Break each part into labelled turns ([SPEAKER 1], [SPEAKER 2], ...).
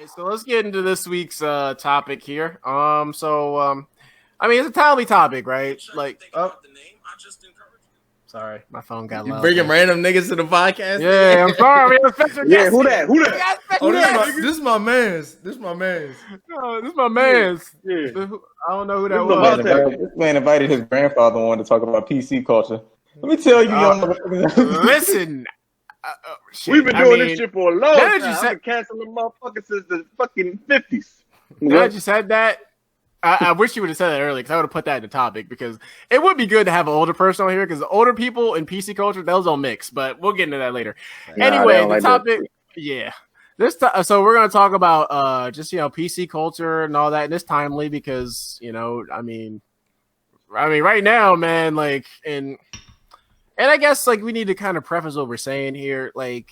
[SPEAKER 1] Okay, so let's get into this week's topic here. I mean, it's a timely topic, right? Like, sorry, my phone got
[SPEAKER 2] You
[SPEAKER 1] loud.
[SPEAKER 2] bringing random niggas to the podcast?
[SPEAKER 1] Yeah, I'm sorry. I'm a special
[SPEAKER 3] Yeah,
[SPEAKER 1] guest
[SPEAKER 3] who
[SPEAKER 1] here.
[SPEAKER 3] that? Who that?
[SPEAKER 2] Oh, this is my man's. This is my man's.
[SPEAKER 1] No, this is my man's.
[SPEAKER 3] Yeah.
[SPEAKER 1] I don't know who that
[SPEAKER 3] This
[SPEAKER 1] was.
[SPEAKER 3] this man invited his grandfather on to talk about PC culture. Let me tell you, young motherfuckers.
[SPEAKER 1] Listen, shit,
[SPEAKER 3] We've been doing this shit for a long
[SPEAKER 1] now
[SPEAKER 3] time.
[SPEAKER 1] that you
[SPEAKER 3] I've
[SPEAKER 1] said-
[SPEAKER 3] been canceling motherfuckers since the fucking 50s.
[SPEAKER 1] Now that you said that, I wish you would have said that earlier because I would have put that in the topic because it would be good to have an older person on here because the older people in PC culture, those don't mix, but we'll get into that later. Anyway, the topic, yeah. So we're going to talk about just, PC culture and all that. And it's timely because, I mean, right now, man, like, and I guess, like, we need to kind of preface what we're saying here. Like,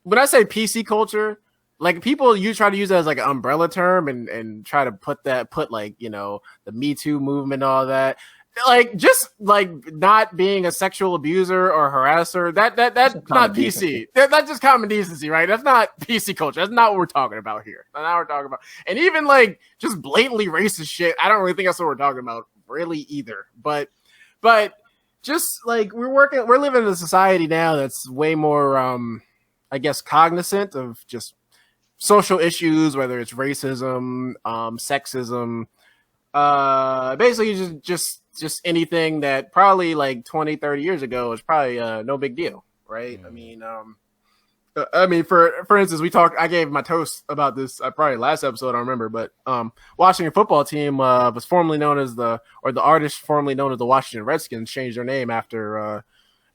[SPEAKER 1] when I say PC culture, like people try to use that as like an umbrella term and try to put like, the Me Too movement, and all that. Like just like not being a sexual abuser or harasser, that's not PC. That's just common decency, right? That's not PC culture. That's not what we're talking about here. That's not what we're talking about. And even like just blatantly racist shit, I don't really think that's what we're talking about really either. But just like we're living in a society now that's way more I guess cognizant of just social issues, whether it's racism, sexism, basically just anything that probably like 20, 30 years ago was probably no big deal, right? Mm-hmm. I mean, for instance, I gave my toast about this probably last episode, I don't remember, but Washington football team was formerly known as the artist formerly known as the Washington Redskins changed their name after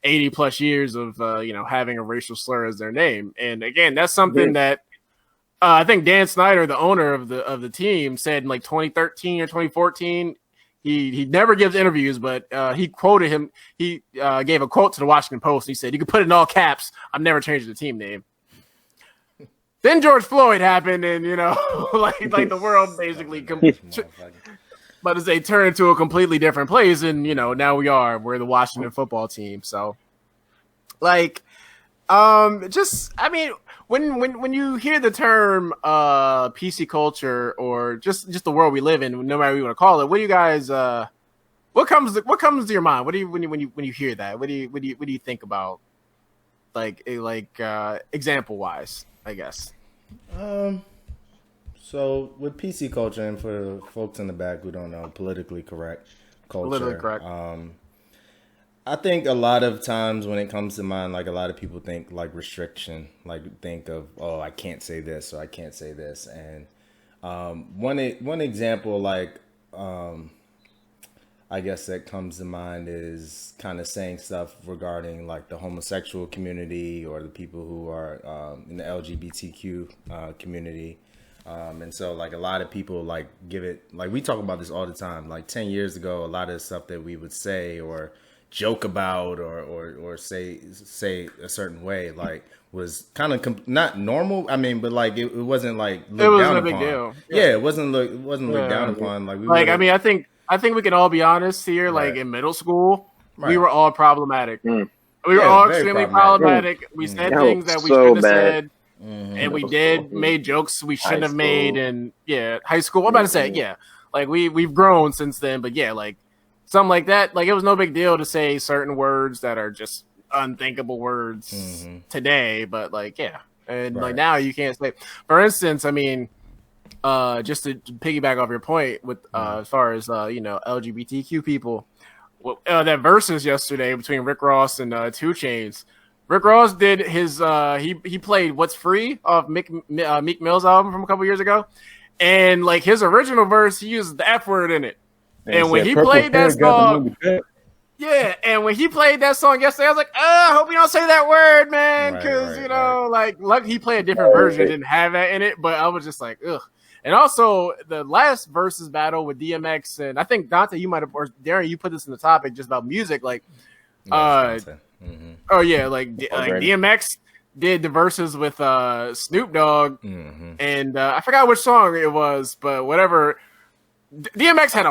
[SPEAKER 1] 80 plus years of having a racial slur as their name. And again, that's something that I think Dan Snyder, the owner of the team, said in like 2013 or 2014. He never gives interviews, but he quoted him. He gave a quote to the Washington Post. He said, "You can put it in all caps. I'm never changing the team name." Then George Floyd happened, and like the world basically, but as they turned into a completely different place, and now we're the Washington football team. So, like, just I mean. When you hear the term PC culture or just the world we live in, no matter what you want to call it, what do you guys what comes to your mind? What do you when you hear that? What do you think about like example wise, I guess?
[SPEAKER 2] So with PC culture, and for the folks in the back who don't know, politically correct culture.
[SPEAKER 1] Politically correct.
[SPEAKER 2] I think a lot of times when it comes to mind, like a lot of people think like restriction, like think of, I can't say this or I can't say this. And one example, like I guess that comes to mind is kind of saying stuff regarding like the homosexual community or the people who are in the LGBTQ community. And so like a lot of people like give it, like we talk about this all the time, like 10 years ago, a lot of stuff that we would say or joke about or say a certain way like was kind of not normal. I mean, but like it wasn't like looked down upon. A big deal. Yeah, it wasn't looked down upon. Like
[SPEAKER 1] I mean, I think we can all be honest here. Like in middle school, we were all problematic. We were all extremely problematic. We said things that we shouldn't have said, and we made jokes we shouldn't have made. And high school. I'm about to say like we've grown since then, but like. Something like that, like it was no big deal to say certain words that are just unthinkable words today, but like like now you can't say. For instance, I mean, just to piggyback off your point with as far as LGBTQ people, that versus yesterday between Rick Ross and 2 Chainz. Rick Ross did his he played "What's Free" off Meek Mill's album from a couple years ago, and like his original verse, he used the F word in it. And when he played that song, and when he played that song yesterday, I was like, I hope you don't say that word, man, because like he played a different version, didn't have that in it, but I was just like, ugh. And also the last versus battle with DMX, and I think Dante, you might have, or Darren, you put this in the topic just about music, like, like DMX did the verses with Snoop Dogg, and I forgot which song it was, but whatever. DMX had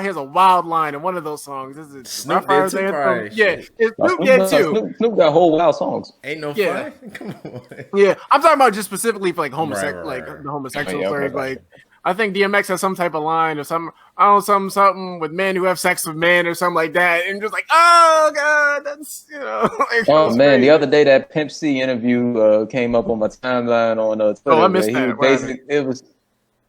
[SPEAKER 1] he has a wild line in one of those songs. This is
[SPEAKER 2] Snoop did too, probably.
[SPEAKER 1] Yeah, Snoop did too.
[SPEAKER 3] Snoop got whole wild songs.
[SPEAKER 2] Ain't no
[SPEAKER 1] Yeah.
[SPEAKER 2] fun. Come on.
[SPEAKER 1] Yeah, I'm talking about just specifically for like
[SPEAKER 2] Right.
[SPEAKER 1] like the homosexual
[SPEAKER 3] Yeah,
[SPEAKER 1] lyric.
[SPEAKER 3] okay.
[SPEAKER 1] Like, I think DMX has some type of line or something with men who have sex with men or something like that, and just like, oh god, that's like,
[SPEAKER 3] Oh man,
[SPEAKER 1] crazy.
[SPEAKER 3] the other day that Pimp C interview came up on my timeline on Twitter.
[SPEAKER 1] Oh, I missed
[SPEAKER 3] where
[SPEAKER 1] that.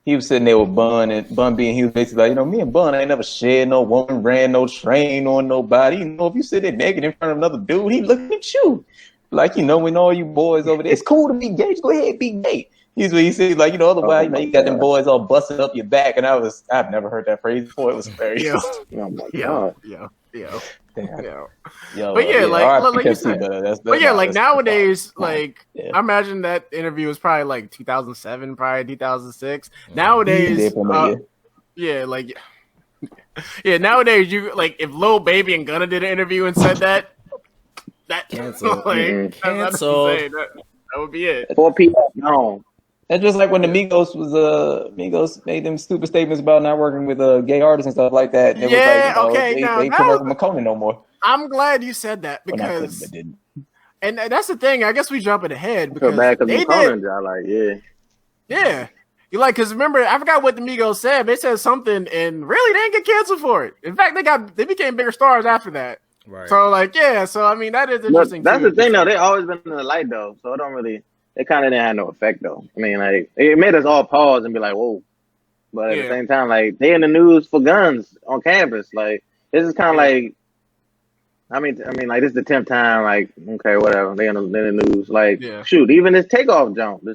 [SPEAKER 3] He was sitting there with Bun and Bun being, he was basically like, me and Bun ain't never shared no woman, ran no train on nobody. If you sit there naked in front of another dude, he looking at you. Like, when all you boys over there, it's cool to be gay. Just go ahead, be gay. He's what he said, like, otherwise, you got them boys all busting up your back. And I've never heard that phrase before. It was very,
[SPEAKER 1] Yeah.
[SPEAKER 3] oh my
[SPEAKER 1] Yeah,
[SPEAKER 3] God.
[SPEAKER 1] yeah.
[SPEAKER 3] Yo,
[SPEAKER 1] But yeah, like you said. But yeah, like nowadays, like
[SPEAKER 3] yeah.
[SPEAKER 1] I imagine that interview was probably like 2007, probably 2006. Nowadays, nowadays you like if Lil Baby and Gunna did an interview and said that
[SPEAKER 2] Cancel.
[SPEAKER 1] Cancel. That would be it.
[SPEAKER 4] 4 people gone.
[SPEAKER 3] That's just like when the Migos made them stupid statements about not working with gay artists and stuff like that. It
[SPEAKER 1] Yeah,
[SPEAKER 3] was like,
[SPEAKER 1] okay,
[SPEAKER 3] they
[SPEAKER 1] now
[SPEAKER 3] couldn't work with McCona no more.
[SPEAKER 1] I'm glad you said that
[SPEAKER 3] Well, not
[SPEAKER 1] because,
[SPEAKER 3] couldn't, but didn't.
[SPEAKER 1] and that's the thing. I guess we jumping ahead
[SPEAKER 4] I feel
[SPEAKER 1] because
[SPEAKER 4] bad because
[SPEAKER 1] they
[SPEAKER 4] McCollum
[SPEAKER 1] did.
[SPEAKER 4] I like,
[SPEAKER 1] Yeah. You like, because remember, I forgot what the Migos said. They said something and really they didn't get canceled for it. In fact, they became bigger stars after that.
[SPEAKER 2] Right.
[SPEAKER 1] So, like, yeah. So, I mean, that is interesting.
[SPEAKER 4] That's
[SPEAKER 1] too.
[SPEAKER 4] the thing, though. They always been in the light, though. So it kind of didn't have no effect, though. I mean, like, it made us all pause and be like, whoa. But at the same time, like, they in the news for guns on campus. Like, this is kind of like, I mean, like, this is the 10th time, like, okay, whatever. They in the news. Like, shoot, even this takeoff jump,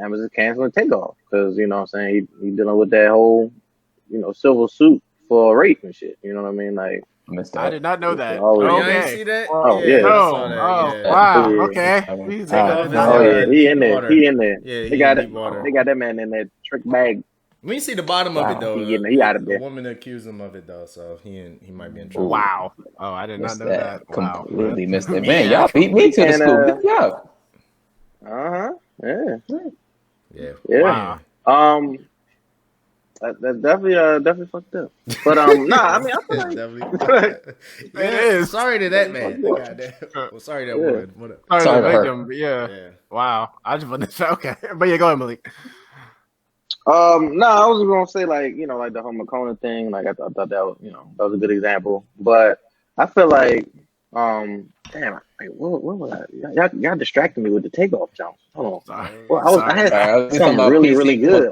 [SPEAKER 4] Amazon canceling takeoff. Because, you know what I'm saying, he dealing with that whole, civil suit for rape and shit. You know what I mean? Like,
[SPEAKER 1] I did not know that.
[SPEAKER 4] Oh,
[SPEAKER 2] You
[SPEAKER 1] okay.
[SPEAKER 2] ain't see that?
[SPEAKER 4] Oh, yeah.
[SPEAKER 1] Wow. Okay.
[SPEAKER 4] He in there.
[SPEAKER 2] Yeah,
[SPEAKER 4] they got that man in that trick bag.
[SPEAKER 2] We didn't see the bottom of it though.
[SPEAKER 4] He out of there.
[SPEAKER 2] The woman accused him of it though, so he might be in trouble.
[SPEAKER 1] Wow. Oh, I did not know that. Wow.
[SPEAKER 3] Completely missed it. Man, y'all beat me to the school.
[SPEAKER 4] Yeah.
[SPEAKER 2] Yeah.
[SPEAKER 4] Yeah.
[SPEAKER 1] Wow.
[SPEAKER 4] That's definitely fucked up. But I mean, I feel like
[SPEAKER 1] It is.
[SPEAKER 2] Sorry to that man. Well, sorry to that woman. Whatever.
[SPEAKER 1] Sorry to victim. Yeah. Wow. I just wanted to say, okay. But yeah, go ahead, Malik.
[SPEAKER 4] I was gonna say like like the whole McCona thing. Like I thought that was that was a good example. But I feel like damn, like, what was I? Y'all distracted me with the takeoff jumps. Hold on.
[SPEAKER 1] Sorry.
[SPEAKER 4] Well, I had something really, really good.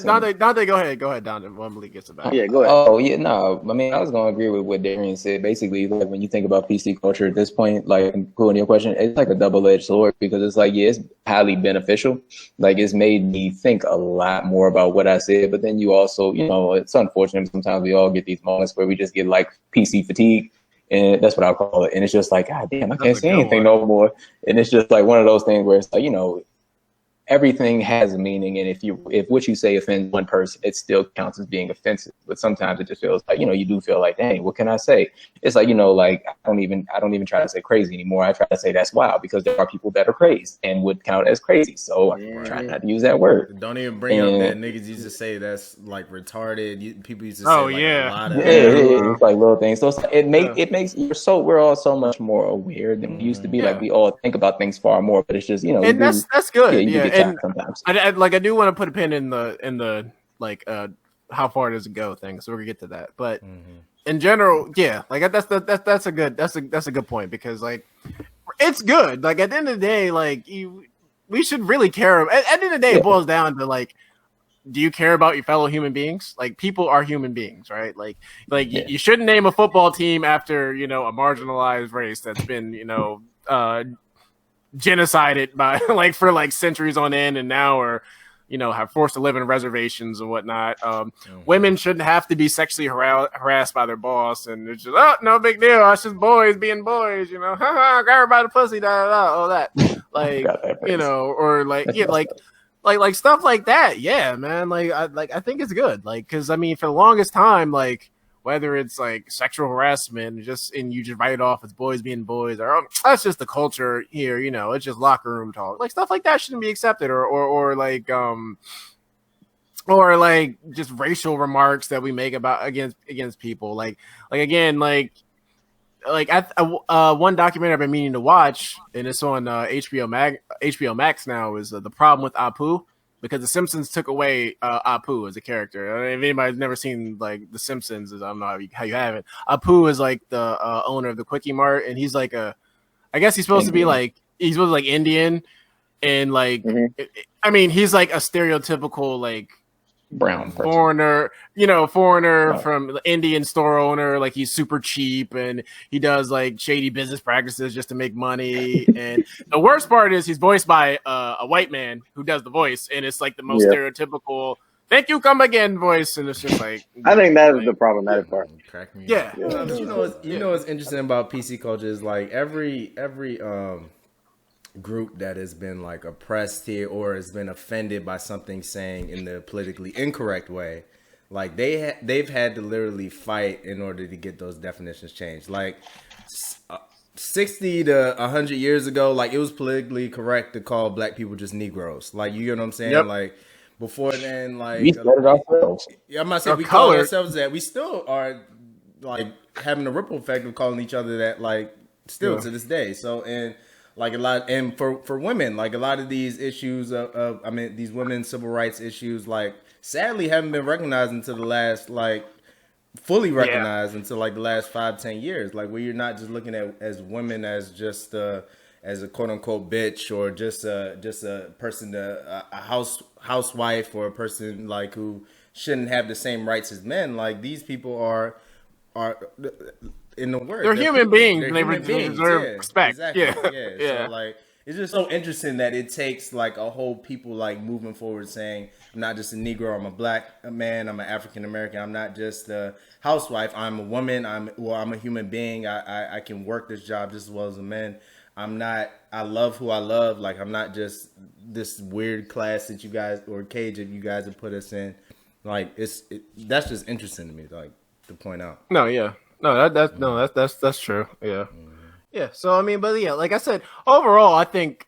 [SPEAKER 1] Dante, go ahead, Dante. When Malik gets it back.
[SPEAKER 4] Yeah, go ahead.
[SPEAKER 3] Oh, yeah, no. I mean, I was going to agree with what Darian said. Basically, like, when you think about PC culture at this point, like, including your question, it's like a double-edged sword because it's like, yeah, it's highly beneficial. Like, it's made me think a lot more about what I said. But then you also, it's unfortunate. Sometimes we all get these moments where we just get, like, PC fatigue. And that's what I call it. And it's just like, God damn, I can't say anything no more. And it's just like one of those things where it's like, everything has a meaning. And if what you say offends one person, it still counts as being offensive. But sometimes it just feels like, you do feel like, dang, what can I say? It's like, like I don't even try to say crazy anymore. I try to say that's wild because there are people that are crazy and would count as crazy. So I try not to use that word.
[SPEAKER 2] Don't even bring up that niggas used to say that's like retarded. People used to say a lot of
[SPEAKER 3] it's like little things. So it's like, it makes we're all so much more aware than we used to be. Like we all think about things far more, but it's just
[SPEAKER 1] and that's good. And
[SPEAKER 3] sometimes
[SPEAKER 1] I do want to put a pin in the like how far does it go thing, so we're gonna get to that. But in general, like that's a good point because like it's good. Like at the end of the day, like we should really care. At the end of the day, it boils down to like, do you care about your fellow human beings? Like people are human beings, right? Like you shouldn't name a football team after a marginalized race that's been genocided by for centuries on end and now are have forced to live in reservations and whatnot. Women shouldn't have to be sexually harassed by their boss and it's just no big deal, it's just boys being boys, grab her by the pussy, all that or stuff like that. Yeah, man, I think it's good, because I mean for the longest time, whether it's sexual harassment, and you just write it off as boys being boys, or that's just the culture here, it's just locker room talk. Stuff like that shouldn't be accepted, or or like just racial remarks that we make about against people. Like again, like one documentary I've been meaning to watch, and it's on HBO Max now, is The Problem with Apu, because The Simpsons took away Apu as a character. I mean, if anybody's never seen like The Simpsons, I don't know how you have it. Apu is like the owner of the Quickie Mart, and he's like I guess he's supposed to be like Indian, and like I mean he's like a stereotypical like
[SPEAKER 3] brown person.
[SPEAKER 1] foreigner from the Indian store owner. Like he's super cheap and he does like shady business practices just to make money. And the worst part is he's voiced by a white man who does the voice, and it's like the most stereotypical "thank you, come again" voice, and it's just like
[SPEAKER 4] I think that is the problematic part.
[SPEAKER 1] Yeah.
[SPEAKER 2] But you know what's interesting about PC culture is like every group that has been like oppressed here or has been offended by something saying in the politically incorrect way, like they've had to literally fight in order to get those definitions changed. Like 60 to 100 years ago, like it was politically correct to call black people just Negroes. Like, you get what I'm saying?
[SPEAKER 1] Yep.
[SPEAKER 2] Like before then, like
[SPEAKER 3] we started ourselves.
[SPEAKER 2] I'm not saying we call ourselves that. We still are like having a ripple effect of calling each other that, like still to this day. So, and like a lot, and for women, like a lot of these issues of these women's civil rights issues, like sadly haven't been recognized until the last, like fully recognized until like the last 5-10 years. Like where you're not just looking at as women as just as a quote unquote bitch, or just a person, a housewife, or a person like who shouldn't have the same rights as men. Like these people are in the word,
[SPEAKER 1] they're human beings. They
[SPEAKER 2] human beings.
[SPEAKER 1] deserve respect.
[SPEAKER 2] Exactly.
[SPEAKER 1] Yeah.
[SPEAKER 2] So like it's just so interesting that it takes like a whole people like moving forward saying, I'm not just a Negro, I'm a black man, I'm an African American, I'm not just a housewife, I'm a woman, I'm a human being, I can work this job just as well as a man. I love who I love. Like, I'm not just this weird class that you guys, or cage that you guys have put us in. Like, that's just interesting to me, like, to point out.
[SPEAKER 1] No, yeah. No, that's true. Yeah. Yeah. So, I mean, but yeah, like I said, overall, I think,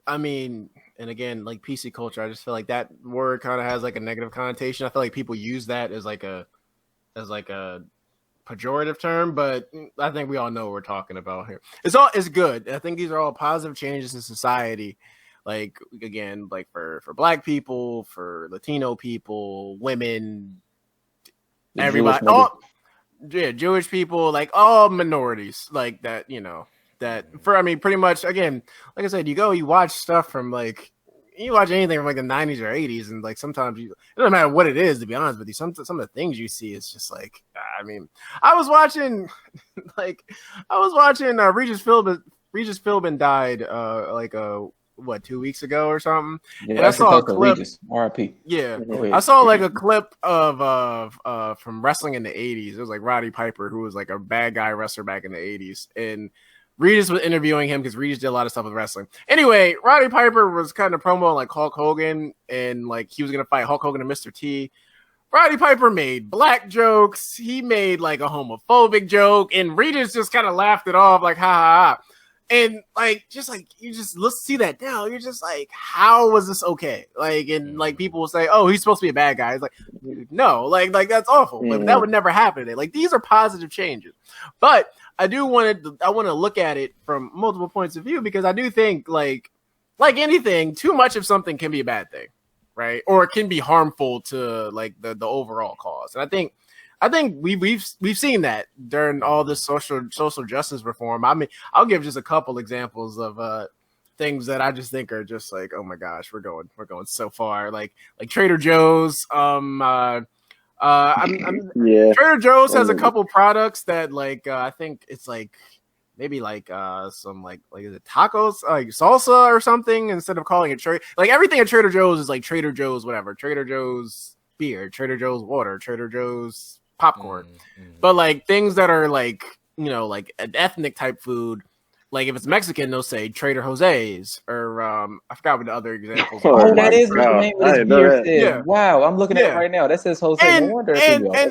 [SPEAKER 1] I mean, and again, like PC culture, I just feel like that word kind of has like a negative connotation. I feel like people use that as like a pejorative term, but I think we all know what we're talking about here. It's good. I think these are all positive changes in society. Like, again, like for black people, for Latino people, women, everybody, Jewish people, like all minorities, like that, pretty much, again, like I said, you watch stuff from like, you watch anything from like the 90s or 80s, and like sometimes it doesn't matter what it is, to be honest with you. Some of the things you see is just like, I mean, I was watching Regis Philbin died 2 weeks ago or something.
[SPEAKER 3] Yeah,
[SPEAKER 1] and I saw a clip.
[SPEAKER 3] R.I.P.
[SPEAKER 1] Yeah, I saw like a clip of from wrestling in the 80s. It was like Roddy Piper, who was like a bad guy wrestler back in the 80s, and Regis was interviewing him because Regis did a lot of stuff with wrestling. Anyway, Roddy Piper was kind of promoting like Hulk Hogan, and like he was gonna fight Hulk Hogan and Mr. T. Roddy Piper made black jokes. He made like a homophobic joke, and Regis just kind of laughed it off, like ha ha ha. And like you just see that now, you're just like, how was this okay? Like, and like people will say, oh, he's supposed to be a bad guy. It's like, no, like that's awful. Like that would never happen today. Like these are positive changes, but I want to look at it from multiple points of view, because I do think like anything, too much of something can be a bad thing, right? Or it can be harmful to like the overall cause. And I think we've seen that during all this social justice reform. I mean, I'll give just a couple examples of things that I just think are just like, oh my gosh, we're going so far. Like Trader Joe's. Trader Joe's has a couple products that like I think it's like maybe like some like is it tacos, like salsa or something, instead of calling it Trader. Like everything at Trader Joe's is like Trader Joe's whatever, Trader Joe's beer, Trader Joe's water, Trader Joe's popcorn. But like things that are like, like an ethnic type food, like if it's Mexican, they'll say Trader Jose's, or I forgot what the other examples are.
[SPEAKER 3] Oh, that is what the name of this beer says.
[SPEAKER 1] Yeah.
[SPEAKER 3] Wow, I'm looking at it right now. That says Jose.
[SPEAKER 1] And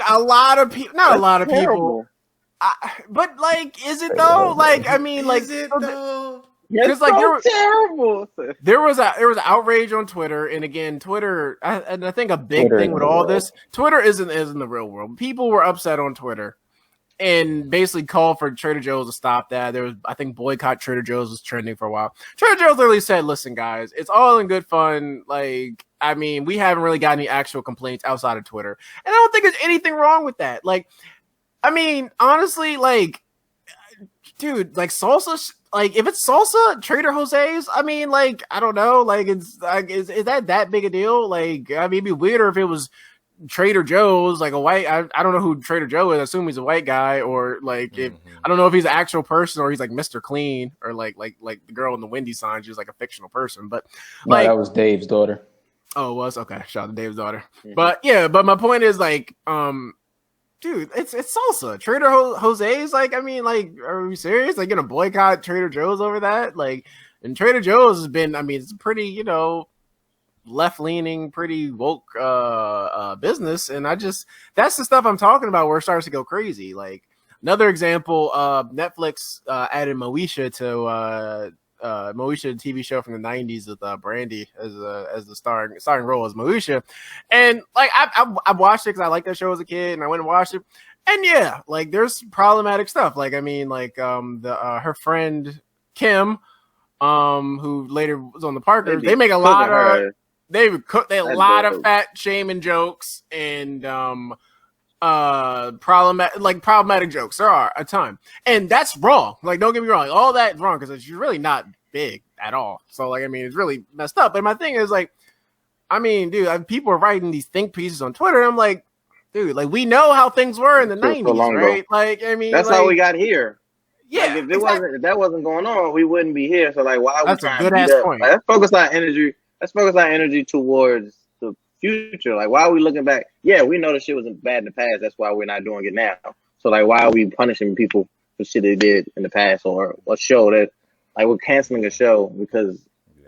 [SPEAKER 1] a lot of people, not a lot of people, but like, is it though? Like, I mean, like,
[SPEAKER 2] is it though?
[SPEAKER 1] because
[SPEAKER 4] like
[SPEAKER 1] terrible.
[SPEAKER 4] There
[SPEAKER 1] there was outrage on Twitter, and again, Twitter, and I think a big
[SPEAKER 3] Twitter
[SPEAKER 1] thing with all this, Twitter isn't the real world. People were upset on Twitter and basically called for Trader Joe's to stop that. There was, I think, boycott Trader Joe's was trending for a while. Trader Joe's literally said, "Listen, guys, it's all in good fun. Like, I mean, we haven't really got any actual complaints outside of Twitter, and I don't think there's anything wrong with that. Like, I mean, honestly, like, dude, like salsa." Like, if it's salsa, Trader Jose's, I mean, like, I don't know, like, it's like, is that big a deal? Like, I mean, it'd be weirder if it was Trader Joe's, like a white, I don't know who Trader Joe is. I assume he's a white guy, or like, if I don't know if he's an actual person or he's like Mr. Clean, or like the girl in the Wendy sign, she's like a fictional person, but like,
[SPEAKER 3] that was Dave's daughter.
[SPEAKER 1] Oh, it was? Okay, shout out to Dave's daughter. But yeah, but my point is, like, dude, it's salsa. Trader Jose's, like, I mean, like, are we serious? Like, gonna boycott Trader Joe's over that? Like, and Trader Joe's has been, I mean, it's pretty, you know, left-leaning, pretty woke business, and that's the stuff I'm talking about where it starts to go crazy. Like, another example, Netflix added Moesha to Moesha, TV show from the 90s with Brandy as the starring role as Moesha, and like I watched it because I liked that show as a kid, and I went and watched it, and yeah, like there's problematic stuff. Like, I mean, like her friend Kim, who later was on the Parkers, they make a lot of of fat shaming jokes and problematic jokes. There are a ton, and that's wrong. Like, don't get me wrong, like, all that is wrong because she's really not big at all. So, like, I mean, it's really messed up. But my thing is, like, I mean, dude, people are writing these think pieces on Twitter. I'm like, dude, like, we know how things were in the 90s, right? Like, I mean,
[SPEAKER 4] that's
[SPEAKER 1] like,
[SPEAKER 4] how we got here.
[SPEAKER 1] Yeah,
[SPEAKER 4] like, if that wasn't going on, we wouldn't be here. So, like, why are we
[SPEAKER 1] that's
[SPEAKER 4] trying
[SPEAKER 1] a good
[SPEAKER 4] to
[SPEAKER 1] ass
[SPEAKER 4] do
[SPEAKER 1] point.
[SPEAKER 4] Like, let's focus our energy towards the future. Like, why are we looking back? Yeah, we know the shit was bad in the past. That's why we're not doing it now. So, like, why are we punishing people for shit they did in the past, or a show that, like, we're canceling a show because,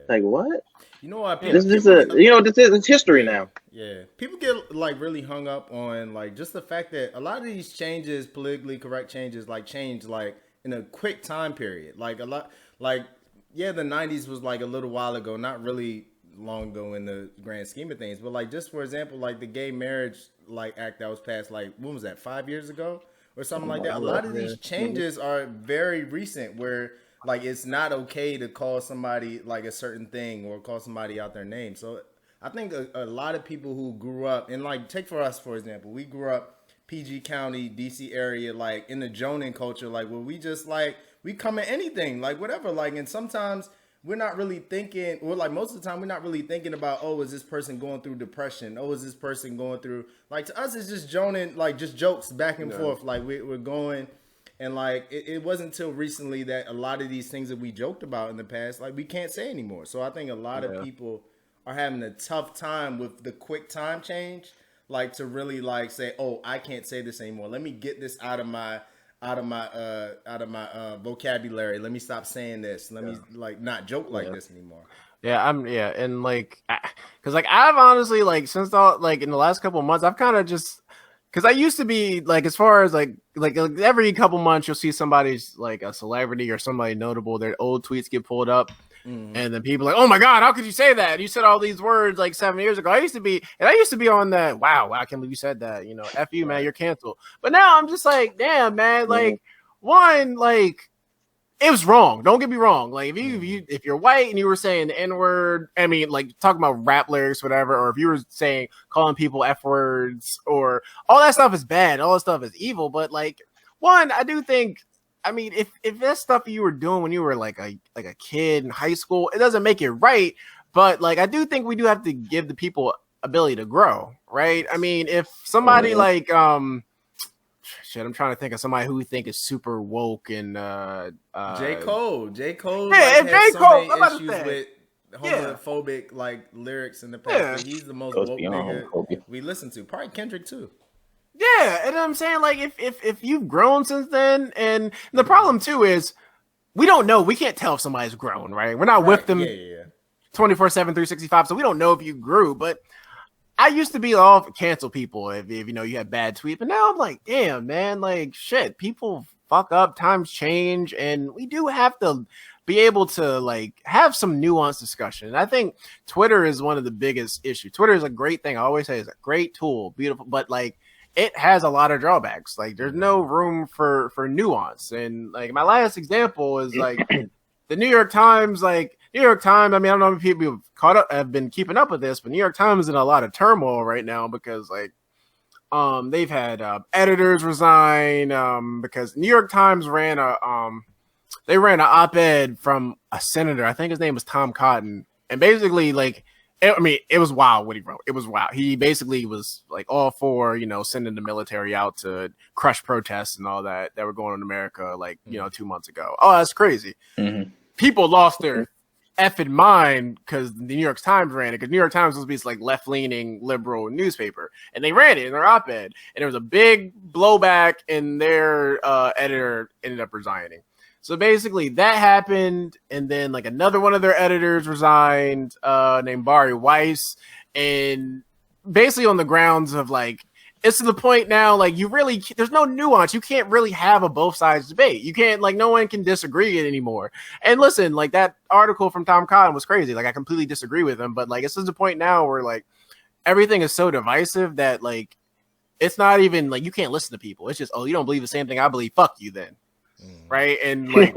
[SPEAKER 4] like, what?
[SPEAKER 2] You know what?
[SPEAKER 4] This is history now.
[SPEAKER 2] Yeah, people get like really hung up on like just the fact that a lot of these changes, politically correct changes, like change like in a quick time period. Like a lot, like yeah, the 90s was like a little while ago, not really long ago in the grand scheme of things, but like just for example, like the gay marriage like act that was passed like when was that, 5 years ago or something like that. A lot of these changes are very recent where like it's not okay to call somebody like a certain thing or call somebody out their name. So I think a lot of people who grew up and like take for us for example, we grew up PG County, DC area, like in the Jonin culture, like where we just like we come at anything, like whatever, like, and sometimes we're not really thinking, or like most of the time we're not really thinking about, oh, is this person going through depression? Oh, is this person going through, like to us it's just Jonin, like just jokes back and forth, like we're going. And like it wasn't until recently that a lot of these things that we joked about in the past, like we can't say anymore. So I think a lot of people are having a tough time with the quick time change, like to really like say, oh, I can't say this anymore. Let me get this out of my vocabulary. Let me stop saying this. Let me like not joke like this anymore.
[SPEAKER 1] Yeah, and like, because like I've honestly like since like in the last couple of months, I've kind of just. Because I used to be like, as far as like every couple months, you'll see somebody's like a celebrity or somebody notable. Their old tweets get pulled up, and then people are like, "Oh my god, how could you say that? You said all these words like 7 years ago." I used to be on that. Wow, I can't believe you said that. You know, F you, man, you're canceled. But now I'm just like, damn, man, like one, like. It was wrong. Don't get me wrong. Like if you're white and you were saying the N-word, I mean, like talking about rap lyrics, whatever, or if you were saying calling people F words or all that stuff is bad. All that stuff is evil. But like one, I do think, I mean, if that's stuff you were doing when you were like a kid in high school, it doesn't make it right. But like I do think we do have to give the people ability to grow, right? I mean, if somebody like shit, I'm trying to think of somebody who we think is super woke and
[SPEAKER 2] J. Cole.
[SPEAKER 1] Yeah,
[SPEAKER 2] like,
[SPEAKER 1] J. Cole.
[SPEAKER 2] So many issues with homophobic like lyrics in the past. Yeah. He's the most woke nigga we listen to. Probably Kendrick too.
[SPEAKER 1] Yeah, and I'm saying like if you've grown since then, and the problem too is we don't know. We can't tell if somebody's grown, right? We're not with them 24/7, 365, so we don't know if you grew, but. I used to be all cancel people if you know you had bad tweets, but now I'm like, damn, man, like shit, people fuck up, times change, and we do have to be able to like have some nuanced discussion. And I think Twitter is one of the biggest issues. Twitter is a great thing. I always say it's a great tool, beautiful, but like it has a lot of drawbacks. Like there's no room for nuance. And like my last example is like the New York Times, like New York Times. I mean, I don't know if people have been keeping up with this, but New York Times is in a lot of turmoil right now because like they've had editors resign because New York Times ran an op-ed from a senator. I think his name was Tom Cotton, and basically like it was wild what he wrote. It was wild. He basically was like all for, sending the military out to crush protests and all that were going on in America like, 2 months ago. Oh, that's crazy. Mm-hmm. People lost their effing mind because the New York Times ran it, because New York Times was this like left-leaning liberal newspaper, and they ran it in their op-ed, and there was a big blowback, and their editor ended up resigning. So basically that happened, and then like another one of their editors resigned, named Barry Weiss, and basically on the grounds of like, it's to the point now, like there's no nuance. You can't really have a both sides debate. You can't, like, no one can disagree it anymore. And listen, like that article from Tom Cotton was crazy. Like I completely disagree with him, but like it's to the point now where like everything is so divisive that like it's not even like you can't listen to people. It's just, oh, you don't believe the same thing I believe. Fuck you then. Right. And like,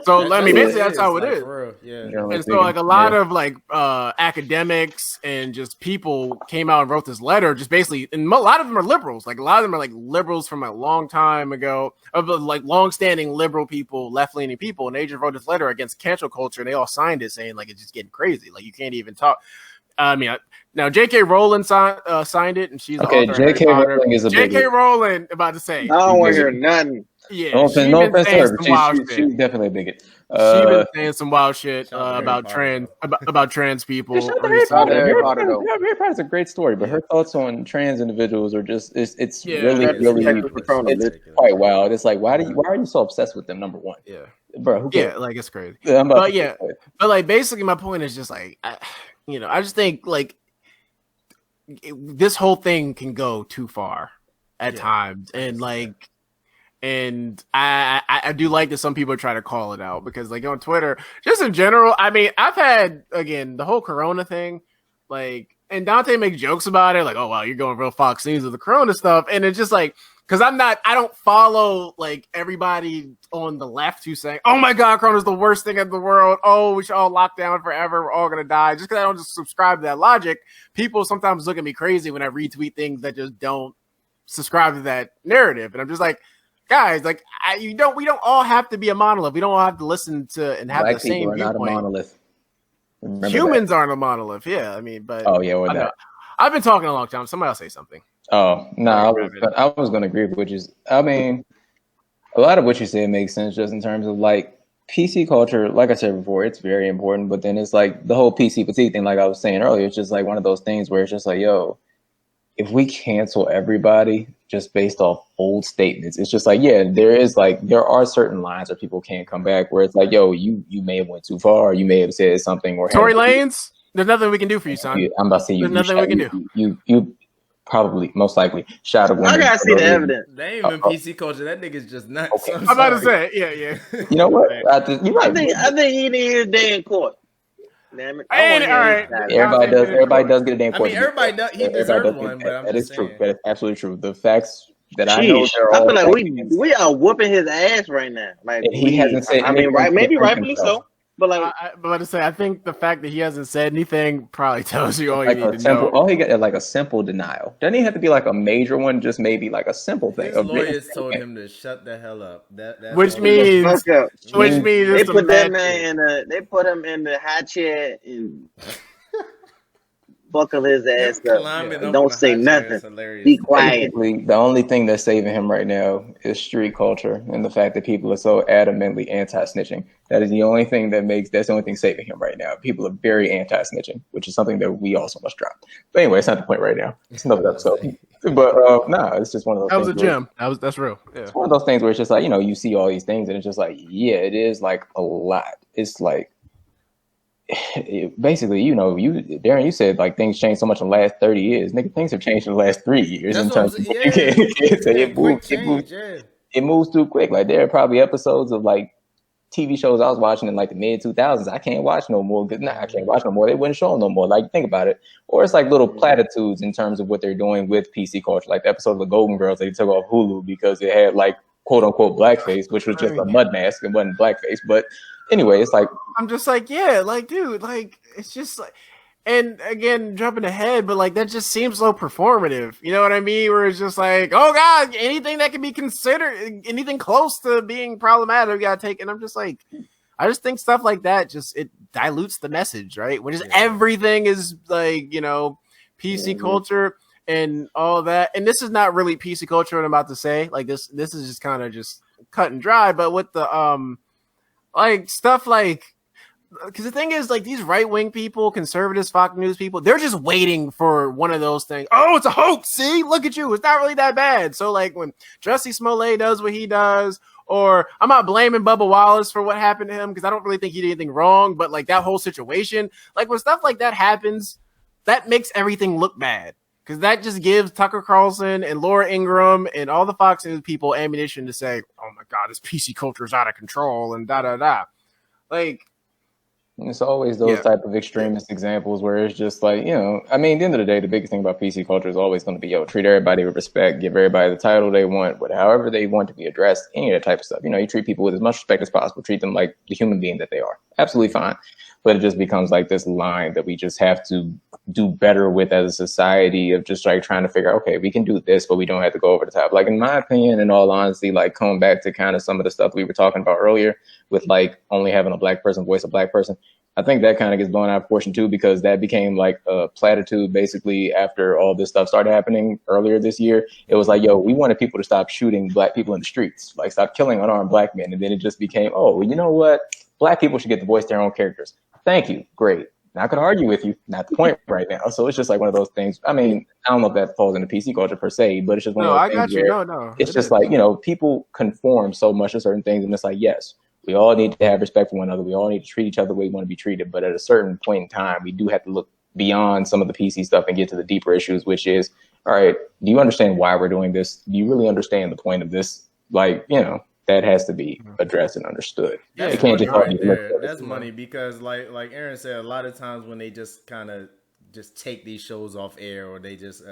[SPEAKER 1] so I mean, basically that's how it is. Yeah. And so like a lot of like academics and just people came out and wrote this letter, just basically, and a lot of them are liberals. Like a lot of them are like liberals from a long time ago, of like long-standing liberal people, left-leaning people, and they just wrote this letter against cancel culture, and they all signed it saying like it's just getting crazy. Like you can't even talk. I mean, now J.K. Rowling signed it, and she's
[SPEAKER 3] okay. J.K. Rowling is a
[SPEAKER 1] J.K. Rowling about to say.
[SPEAKER 4] I don't want to hear nothing.
[SPEAKER 3] Yeah, no offense to her, but she's definitely a bigot.
[SPEAKER 1] She's been saying some wild shit about trans people.
[SPEAKER 3] Harry Potter is a great story, but her thoughts on trans individuals are just it's really it's quite wild. It's like why are you so obsessed with them? Number one, bro, who cares?
[SPEAKER 1] Like it's crazy. But like basically my point is just like I just think like this whole thing can go too far at times, and like. And I do like that some people try to call it out, because like on Twitter, just in general, I mean, I've had, again, the whole Corona thing, like, and Dante makes jokes about it, like, oh, wow, you're going real Fox News with the Corona stuff. And it's just like, because I don't follow like everybody on the left who's saying, oh my God, Corona's the worst thing in the world. Oh, we should all lock down forever. We're all going to die. Just because I don't just subscribe to that logic, people sometimes look at me crazy when I retweet things that just don't subscribe to that narrative. And I'm just like, guys, like we don't all have to be a monolith. We don't all have to listen to and have the same viewpoint. Not a monolith. Humans aren't a monolith. Yeah, I mean, but I've been talking a long time. Somebody else say something.
[SPEAKER 3] Oh no, I was going to agree with what you. I mean, a lot of what you said makes sense, just in terms of like PC culture. Like I said before, it's very important. But then it's like the whole PC fatigue thing. Like I was saying earlier, it's just like one of those things where it's just like, yo, if we cancel everybody just based off old statements, it's just like, there are certain lines where people can't come back, where it's like, yo, you may have went too far, you may have said something, or
[SPEAKER 1] Tory Lanez, there's nothing we can do for you, son.
[SPEAKER 3] I'm about to say, there's nothing we can do. You probably, most likely, shot a woman.
[SPEAKER 4] I gotta see the evidence.
[SPEAKER 2] They ain't even PC culture. That nigga's just nuts.
[SPEAKER 1] Okay. I'm about to say, yeah.
[SPEAKER 3] You know what? You're right.
[SPEAKER 4] I think he didn't hear a day in court. Damn it.
[SPEAKER 3] Everybody does get a damn court.
[SPEAKER 2] I mean, everybody does. He deserves one, but
[SPEAKER 3] that is true. That is absolutely true. The facts that I know,
[SPEAKER 4] I feel like we are whooping his ass right now. Like
[SPEAKER 3] he hasn't said.
[SPEAKER 4] I mean, maybe rightfully so. But like,
[SPEAKER 1] but to say, I think the fact that he hasn't said anything probably tells you all you need to know.
[SPEAKER 3] All he got is like a simple denial. Doesn't he have to be like a major one? Just maybe like a simple thing.
[SPEAKER 2] His lawyers told him to shut the hell up.
[SPEAKER 1] Which means
[SPEAKER 4] they put that man put him in the high chair and buckle his ass up. Don't say nothing. Be quiet.
[SPEAKER 3] Basically, the only thing that's saving him right now is street culture and the fact that people are so adamantly anti-snitching. That's the only thing saving him right now. People are very anti-snitching, which is something that we also must drop. But anyway, it's not the point right now. It's another episode. But it's just one of those.
[SPEAKER 1] That was a gem. That's real. Yeah.
[SPEAKER 3] It's one of those things where it's just like, you see all these things and it's just like, yeah, it is like a lot. It's like, basically, Darren, you said like things changed so much in the last 30 years. Nigga, things have changed in the last 3 years.
[SPEAKER 2] That's
[SPEAKER 3] in terms of, you can't say it moves too quick. Like there are probably episodes of like TV shows I was watching in like the mid 2000s, I can't watch no more. I can't watch no more. They wouldn't show them no more. Like, think about it. Or it's like little platitudes in terms of what they're doing with PC culture. Like the episode of the Golden Girls they took off Hulu because it had like quote unquote blackface, which was just a mud mask. It wasn't blackface. But anyway, it's like,
[SPEAKER 1] I'm just like, yeah, like, dude, like, it's just like, and again, jumping ahead, but like, that just seems so performative. You know what I mean? Where it's just like, oh God, anything that can be considered, anything close to being problematic, we gotta take. And I'm just like, I just think stuff like that just, it dilutes the message, right? When just everything is like, you know, PC culture and all that. And this is not really PC culture, what I'm about to say. Like, this is just kind of just cut and dry, but with the, like, stuff like, because the thing is, like, these right-wing people, conservatives, Fox News people, they're just waiting for one of those things. Oh, it's a hoax. See, look at you. It's not really that bad. So, like, when Jussie Smollett does what he does, or I'm not blaming Bubba Wallace for what happened to him because I don't really think he did anything wrong, but, like, that whole situation, like, when stuff like that happens, that makes everything look bad. Because that just gives Tucker Carlson and Laura Ingraham and all the Fox News people ammunition to say, oh, my God, this PC culture is out of control and da-da-da. Like,
[SPEAKER 3] it's always those type of extremist examples where it's just like, you know, I mean, at the end of the day, the biggest thing about PC culture is always going to be, treat everybody with respect, give everybody the title they want, however they want to be addressed, any of that type of stuff. You know, you treat people with as much respect as possible, treat them like the human being that they are. Absolutely fine. But it just becomes like this line that we just have to do better with as a society of just like trying to figure out, okay, we can do this, but we don't have to go over the top. Like, in my opinion, in all honesty, like coming back to kind of some of the stuff we were talking about earlier with like only having a black person voice a black person, I think that kind of gets blown out of proportion too, because that became like a platitude basically after all this stuff started happening earlier this year. It was like, yo, we wanted people to stop shooting black people in the streets, like stop killing unarmed black men. And then it just became, oh, well, you know what? Black people should get to voice their own characters. Thank you. Great. Not going to argue with you. Not the point right now. So it's just like one of those things. I mean, I don't know if that falls into PC culture per se, but it's just one of those things where it's just like, you know, people conform so much to certain things. And it's like, yes, we all need to have respect for one another. We all need to treat each other the way we want to be treated. But at a certain point in time, we do have to look beyond some of the PC stuff and get to the deeper issues, which is, all right, do you understand why we're doing this? Do you really understand the point of this? Like, you know, that has to be addressed and understood.
[SPEAKER 2] Yeah,
[SPEAKER 3] it can't just
[SPEAKER 2] right there. That's money because like Aaron said, a lot of times when they just kind of just take these shows off air or they just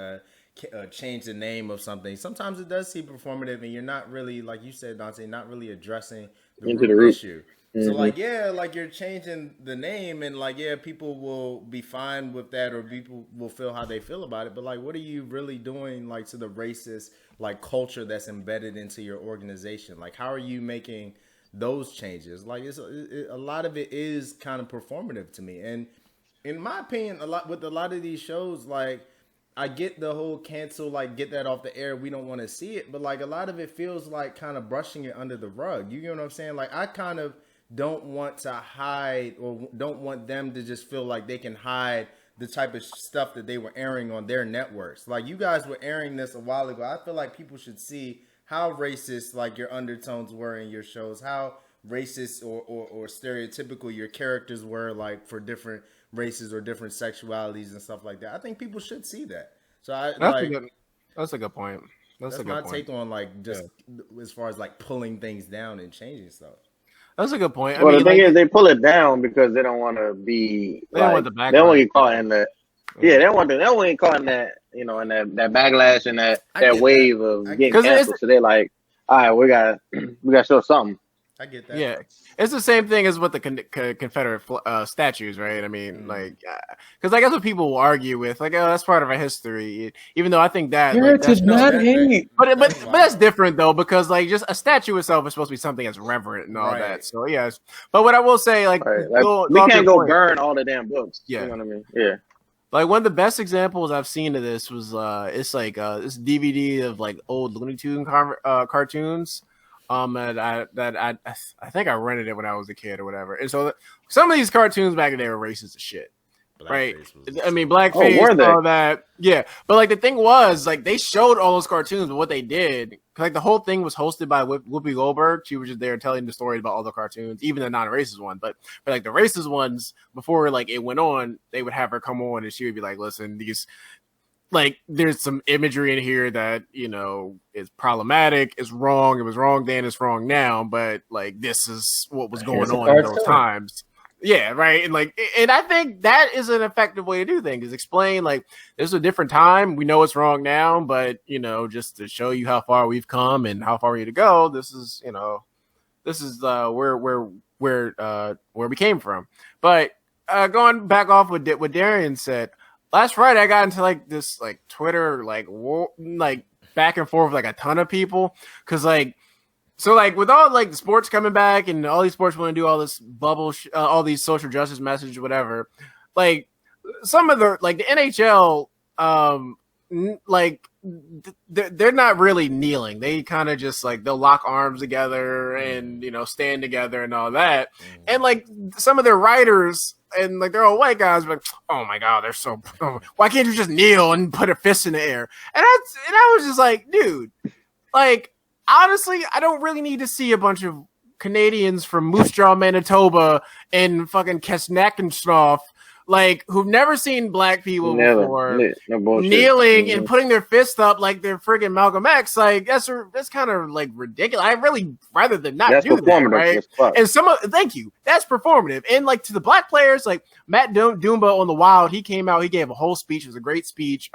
[SPEAKER 2] change the name of something, sometimes it does seem performative and you're not really, like you said, Dante, not really addressing the root issue. So like, yeah, like you're changing the name and like, yeah, people will be fine with that or people will feel how they feel about it. But like, what are you really doing like to the racist like culture that's embedded into your organization? Like, how are you making those changes? Like a lot of it is kind of performative to me. And in my opinion, a lot of these shows, like I get the whole cancel, like get that off the air. We don't want to see it. But like a lot of it feels like kind of brushing it under the rug. You get what I'm saying? Like I kind of don't want to hide or don't want them to just feel like they can hide the type of stuff that they were airing on their networks. Like you guys were airing this a while ago. I feel like people should see how racist like your undertones were in your shows, how racist or stereotypical your characters were like for different races or different sexualities and stuff like that. I think people should see that. So
[SPEAKER 1] that's a good point.
[SPEAKER 2] That's my take on like just as far as like pulling things down and changing stuff.
[SPEAKER 1] That's a good point.
[SPEAKER 4] Well, the thing is, they pull it down because they don't want to be.
[SPEAKER 1] They don't want the backlash.
[SPEAKER 4] They don't want to get caught in the. Yeah, they don't want to get caught in that. You know, in that backlash and that wave of getting canceled. So they're like, all right, we got to show something.
[SPEAKER 2] I get that.
[SPEAKER 1] Yeah, it's the same thing as with the Confederate statues, right? I mean, like, because I guess what people will argue with, like, oh, that's part of our history, even though I think that
[SPEAKER 3] heritage not hate.
[SPEAKER 1] But that's different though, because like just a statue itself is supposed to be something that's reverent and all that. So yes, but what I will say, like,
[SPEAKER 4] we can't go burn all the damn books. Yeah, you know what I mean? Yeah.
[SPEAKER 1] Like one of the best examples I've seen of this was it's like this DVD of like old Looney Tunes cartoons. That I think I rented it when I was a kid or whatever. And so some of these cartoons back in the day were racist as shit. Right? I mean, blackface, all that. Yeah. But like the thing was, like they showed all those cartoons, but what they did, like the whole thing was hosted by Whoopi Goldberg. She was just there telling the story about all the cartoons, even the non-racist one. But like the racist ones, before like it went on, they would have her come on and she would be like, listen, like there's some imagery in here that, you know, is problematic, is wrong. It was wrong then, it's wrong now, but like this is what was going on in those times. Yeah, right. And like, and I think that is an effective way to do things, is explain like this is a different time. We know it's wrong now, but you know, just to show you how far we've come and how far we need to go, this is, you know, this is where we came from. But going back off with what Darian said, last Friday I got into like this like Twitter like back and forth with like a ton of people, because like, so like with all like the sports coming back and all these sports want to do all this bubble all these social justice message whatever, like some of the like the NHL like they're not really kneeling. They kind of just like they'll lock arms together and, you know, stand together and all that. And like some of their writers and like they're all white guys, but oh my god, they're so why can't you just kneel and put a fist in the air? And I was just like, dude, like honestly, I don't really need to see a bunch of Canadians from Moose Jaw, Manitoba and fucking Kesnakenstoff, like who've never seen black people before, kneeling and putting their fist up like they're friggin' Malcolm X. Like that's kind of like ridiculous. I really rather than not do that, right? And thank you, that's performative. And like to the black players, like Matt Dumba on the Wild, he came out, he gave a whole speech. It was a great speech.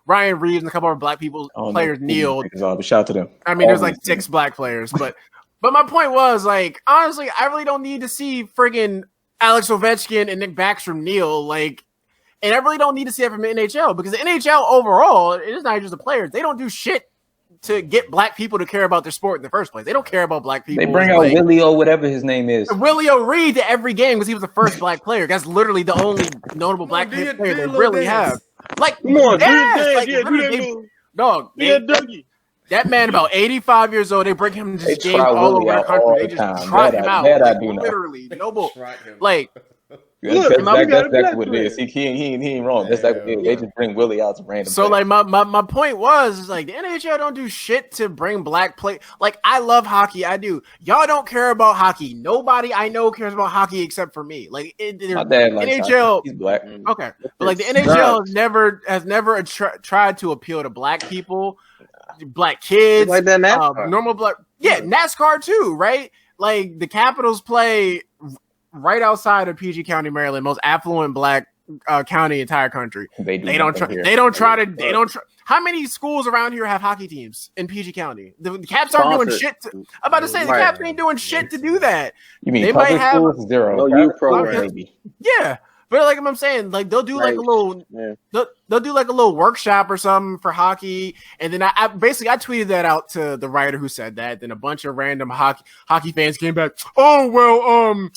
[SPEAKER 1] Ryan Reeves and a couple of black players kneeled.
[SPEAKER 3] Shout out to them.
[SPEAKER 1] I mean, there's like 6 black players, but my point was like honestly, I really don't need to see friggin' Alex Ovechkin and Nick Backstrom kneel, like, and I really don't need to see that from the NHL, because the NHL overall, it is not just the players. They don't do shit to get black people to care about their sport in the first place. They don't care about black people.
[SPEAKER 3] They bring out like, Willie O, whatever his name is.
[SPEAKER 1] Willie O'Reed to every game because he was the first black player. That's literally the only notable black player they really have. Like, come on, dog. Dougie. That man about 85 years old. They bring him to this game all over the country. They just trot him out. Literally, no like.
[SPEAKER 3] That's exactly what it is. He ain't wrong. That's exactly it. They just bring Willie out to random.
[SPEAKER 1] So like my point was is like the NHL don't do shit to bring black play. Like I love hockey, I do. Y'all don't care about hockey. Nobody I know cares about hockey except for me. Like
[SPEAKER 3] my dad likes
[SPEAKER 1] NHL.
[SPEAKER 3] He's black.
[SPEAKER 1] Okay, but like the NHL has never tried to appeal to black people, black kids,
[SPEAKER 4] like that NASCAR.
[SPEAKER 1] Normal black. Yeah, NASCAR too, right? Like the Capitals play right outside of PG County, Maryland, most affluent black county in the entire country. They don't try. How many schools around here have hockey teams in PG County? The Caps aren't doing shit. I'm about to say the Caps ain't doing shit to do that.
[SPEAKER 3] You mean they might have zero?
[SPEAKER 4] No youth program, maybe.
[SPEAKER 1] Yeah. But like I'm saying, like they'll do like a little, they'll do like a little workshop or something for hockey, and then I tweeted that out to the writer who said that. Then a bunch of random hockey fans came back. Oh well,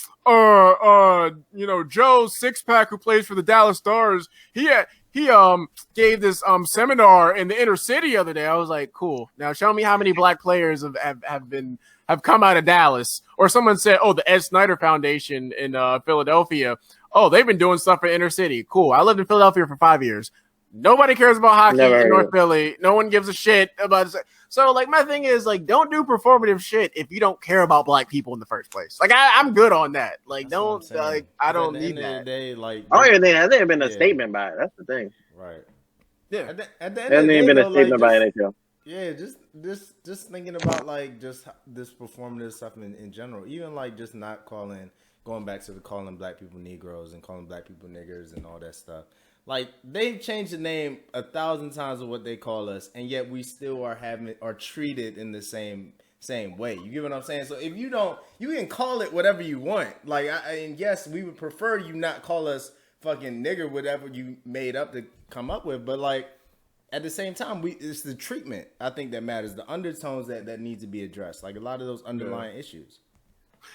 [SPEAKER 1] you know, Joe Sixpack who plays for the Dallas Stars, he gave this seminar in the inner city the other day. I was like, cool. Now show me how many black players have come out of Dallas. Or someone said, oh, the Ed Snyder Foundation in Philadelphia. Oh, they've been doing stuff for inner city. Cool. I lived in Philadelphia for 5 years. Nobody cares about hockey in North Philly. No one gives a shit about it. So, like, my thing is, like, don't do performative shit if you don't care about black people in the first place. Like, I'm good on that. Like, I don't need that.
[SPEAKER 4] I don't even think that's been a statement by it. That's the thing.
[SPEAKER 2] Right.
[SPEAKER 1] Yeah.
[SPEAKER 2] At the end
[SPEAKER 4] hasn't even been a statement by NHL.
[SPEAKER 2] Yeah, just thinking about, like, just this performative stuff in general. Even, like, just not going back to calling black people Negroes and calling black people niggers and all that stuff. Like, they've changed the name 1,000 times of what they call us, and yet we still are treated in the same way. You get what I'm saying? So if you don't, you can call it whatever you want. Like, and yes, we would prefer you not call us fucking nigger, whatever you made up to come up with. But like, at the same time, it's the treatment I think that matters. The undertones that need to be addressed. Like a lot of those underlying issues.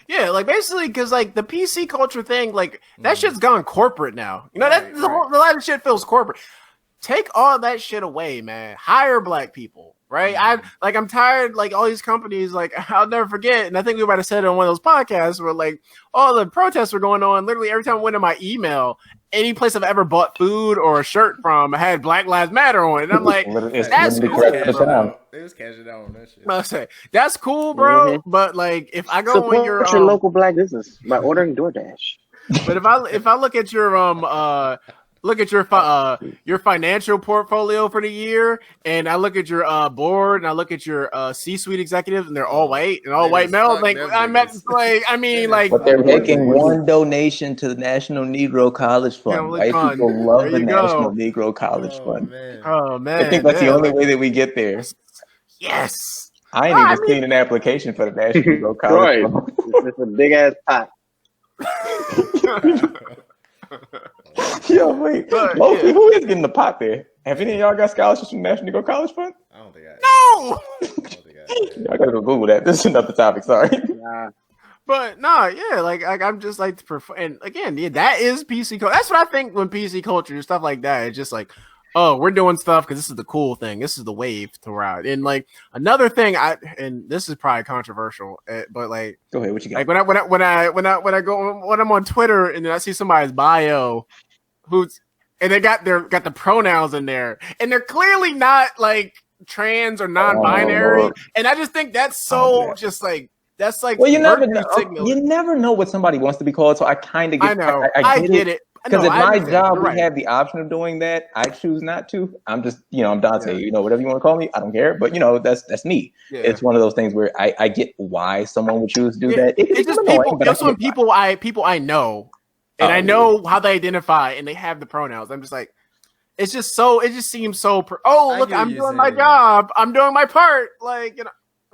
[SPEAKER 1] Yeah, like basically because like the PC culture thing, like that shit's gone corporate now. You know, a lot of shit feels corporate. Take all that shit away, man. Hire black people, right? I'm tired. Like all these companies, like I'll never forget, and I think we might have said it on one of those podcasts where like all the protests were going on. Literally every time I went to my email, any place I've ever bought food or a shirt from had Black Lives Matter on it. And I'm like, that's cool.
[SPEAKER 2] They was cashing out on that shit.
[SPEAKER 1] I say that's cool, bro. Mm-hmm. But like, if I go
[SPEAKER 4] support
[SPEAKER 1] on your
[SPEAKER 4] local black business by ordering DoorDash.
[SPEAKER 1] But if I look at your look at your financial portfolio for the year, and I look at your board, and I look at your C-suite executives, and they're all white and all white males. Like I meant, like I mean, like
[SPEAKER 3] but they're making one donation to the National Negro College Fund. White
[SPEAKER 1] fund.
[SPEAKER 3] people love
[SPEAKER 1] There
[SPEAKER 3] the
[SPEAKER 1] you
[SPEAKER 3] National
[SPEAKER 1] go.
[SPEAKER 3] Negro College Fund.
[SPEAKER 2] Man.
[SPEAKER 1] Oh man,
[SPEAKER 3] I think that's the only way that we get there.
[SPEAKER 1] Yes.
[SPEAKER 3] I ain't even seen an application for the National Negro College Fund.
[SPEAKER 4] It's a big ass pot.
[SPEAKER 3] Yo, wait. Mostly, who is getting the pot there? Have any of y'all got scholarships from the National Negro College Fund?
[SPEAKER 2] I don't think I.
[SPEAKER 1] No.
[SPEAKER 3] I gotta go Google that. This is another topic. Sorry.
[SPEAKER 4] Nah.
[SPEAKER 1] But no, yeah, like I'm just like, and again, yeah, that is PC culture. That's what I think when PC culture and stuff like that. It's just like, oh, we're doing stuff because this is the cool thing. This is the wave to ride. And like another thing, and this is probably controversial, but like,
[SPEAKER 3] go ahead. What you got?
[SPEAKER 1] Like when I'm on Twitter and then I see somebody's bio, and they got the pronouns in there, and they're clearly not like trans or non-binary, and I just think that's so just like. That's like,
[SPEAKER 3] well, you never know. You never know what somebody wants to be called. So I kind of get.
[SPEAKER 1] I know.
[SPEAKER 3] I get it. Because if my job
[SPEAKER 1] we
[SPEAKER 3] have the option of doing that, I choose not to. I'm just, I'm Dante. Yeah. Whatever you want to call me, I don't care. But that's me. Yeah. It's one of those things where I get why someone would choose to do that. It's just
[SPEAKER 1] people. That's when people I know, and I know how they identify, and they have the pronouns. I'm just like, it's just so. It just seems so. Look, I'm doing my job. I'm doing my part. Like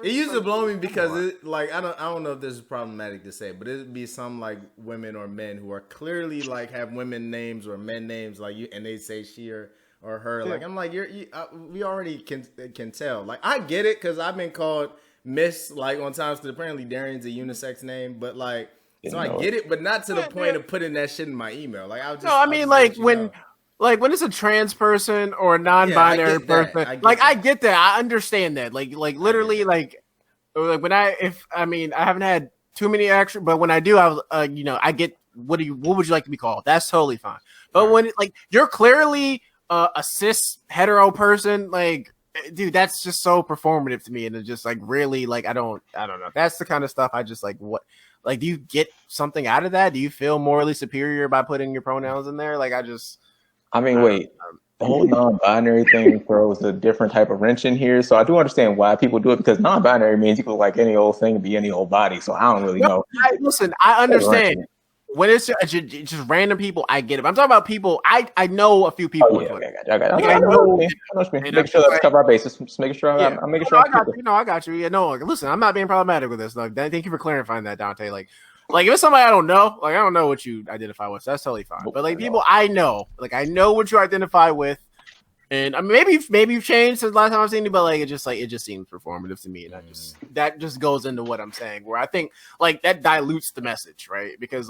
[SPEAKER 2] It used to blow me because I don't know if this is problematic to say, but it'd be some like women or men who are clearly like have women names or men names like you, and they say she or her. Yeah. Like I'm like we already can tell. Like I get it because I've been called Miss like on times. Apparently Darian's a unisex name, but like so I get it, but not to the point of putting that shit in my email. Like when it's a trans person or a non-binary person, I get that. I understand that. Like literally, like when I haven't had too many action, but when I do, I get what would you like to be called? That's totally fine. But when you're clearly a cis hetero person, like dude, that's just so performative to me, and it's just like really like I don't know. That's the kind of stuff I just like. What do you get something out of that? Do you feel morally superior by putting your pronouns in there? Like
[SPEAKER 3] wait, the whole non-binary thing throws a different type of wrench in here. So I do understand why people do it because non-binary means you can like any old thing, be any old body. So I don't really know.
[SPEAKER 1] Listen, I understand. When it's just random people, I get it. I'm talking about people. I know a few people.
[SPEAKER 3] Oh, yeah, I got you. Make sure let's cover our bases. Just making sure I'm making sure.
[SPEAKER 1] I got you. Yeah, no, listen, I'm not being problematic with this. Like, thank you for clarifying that, Dante. Like if it's somebody I don't know, I don't know what you identify with, so that's totally fine. But like people I know, I know what you identify with, and I mean, maybe you've changed since the last time I've seen you, but it just seems performative to me, and that just goes into what I'm saying, where I think like that dilutes the message, right? Because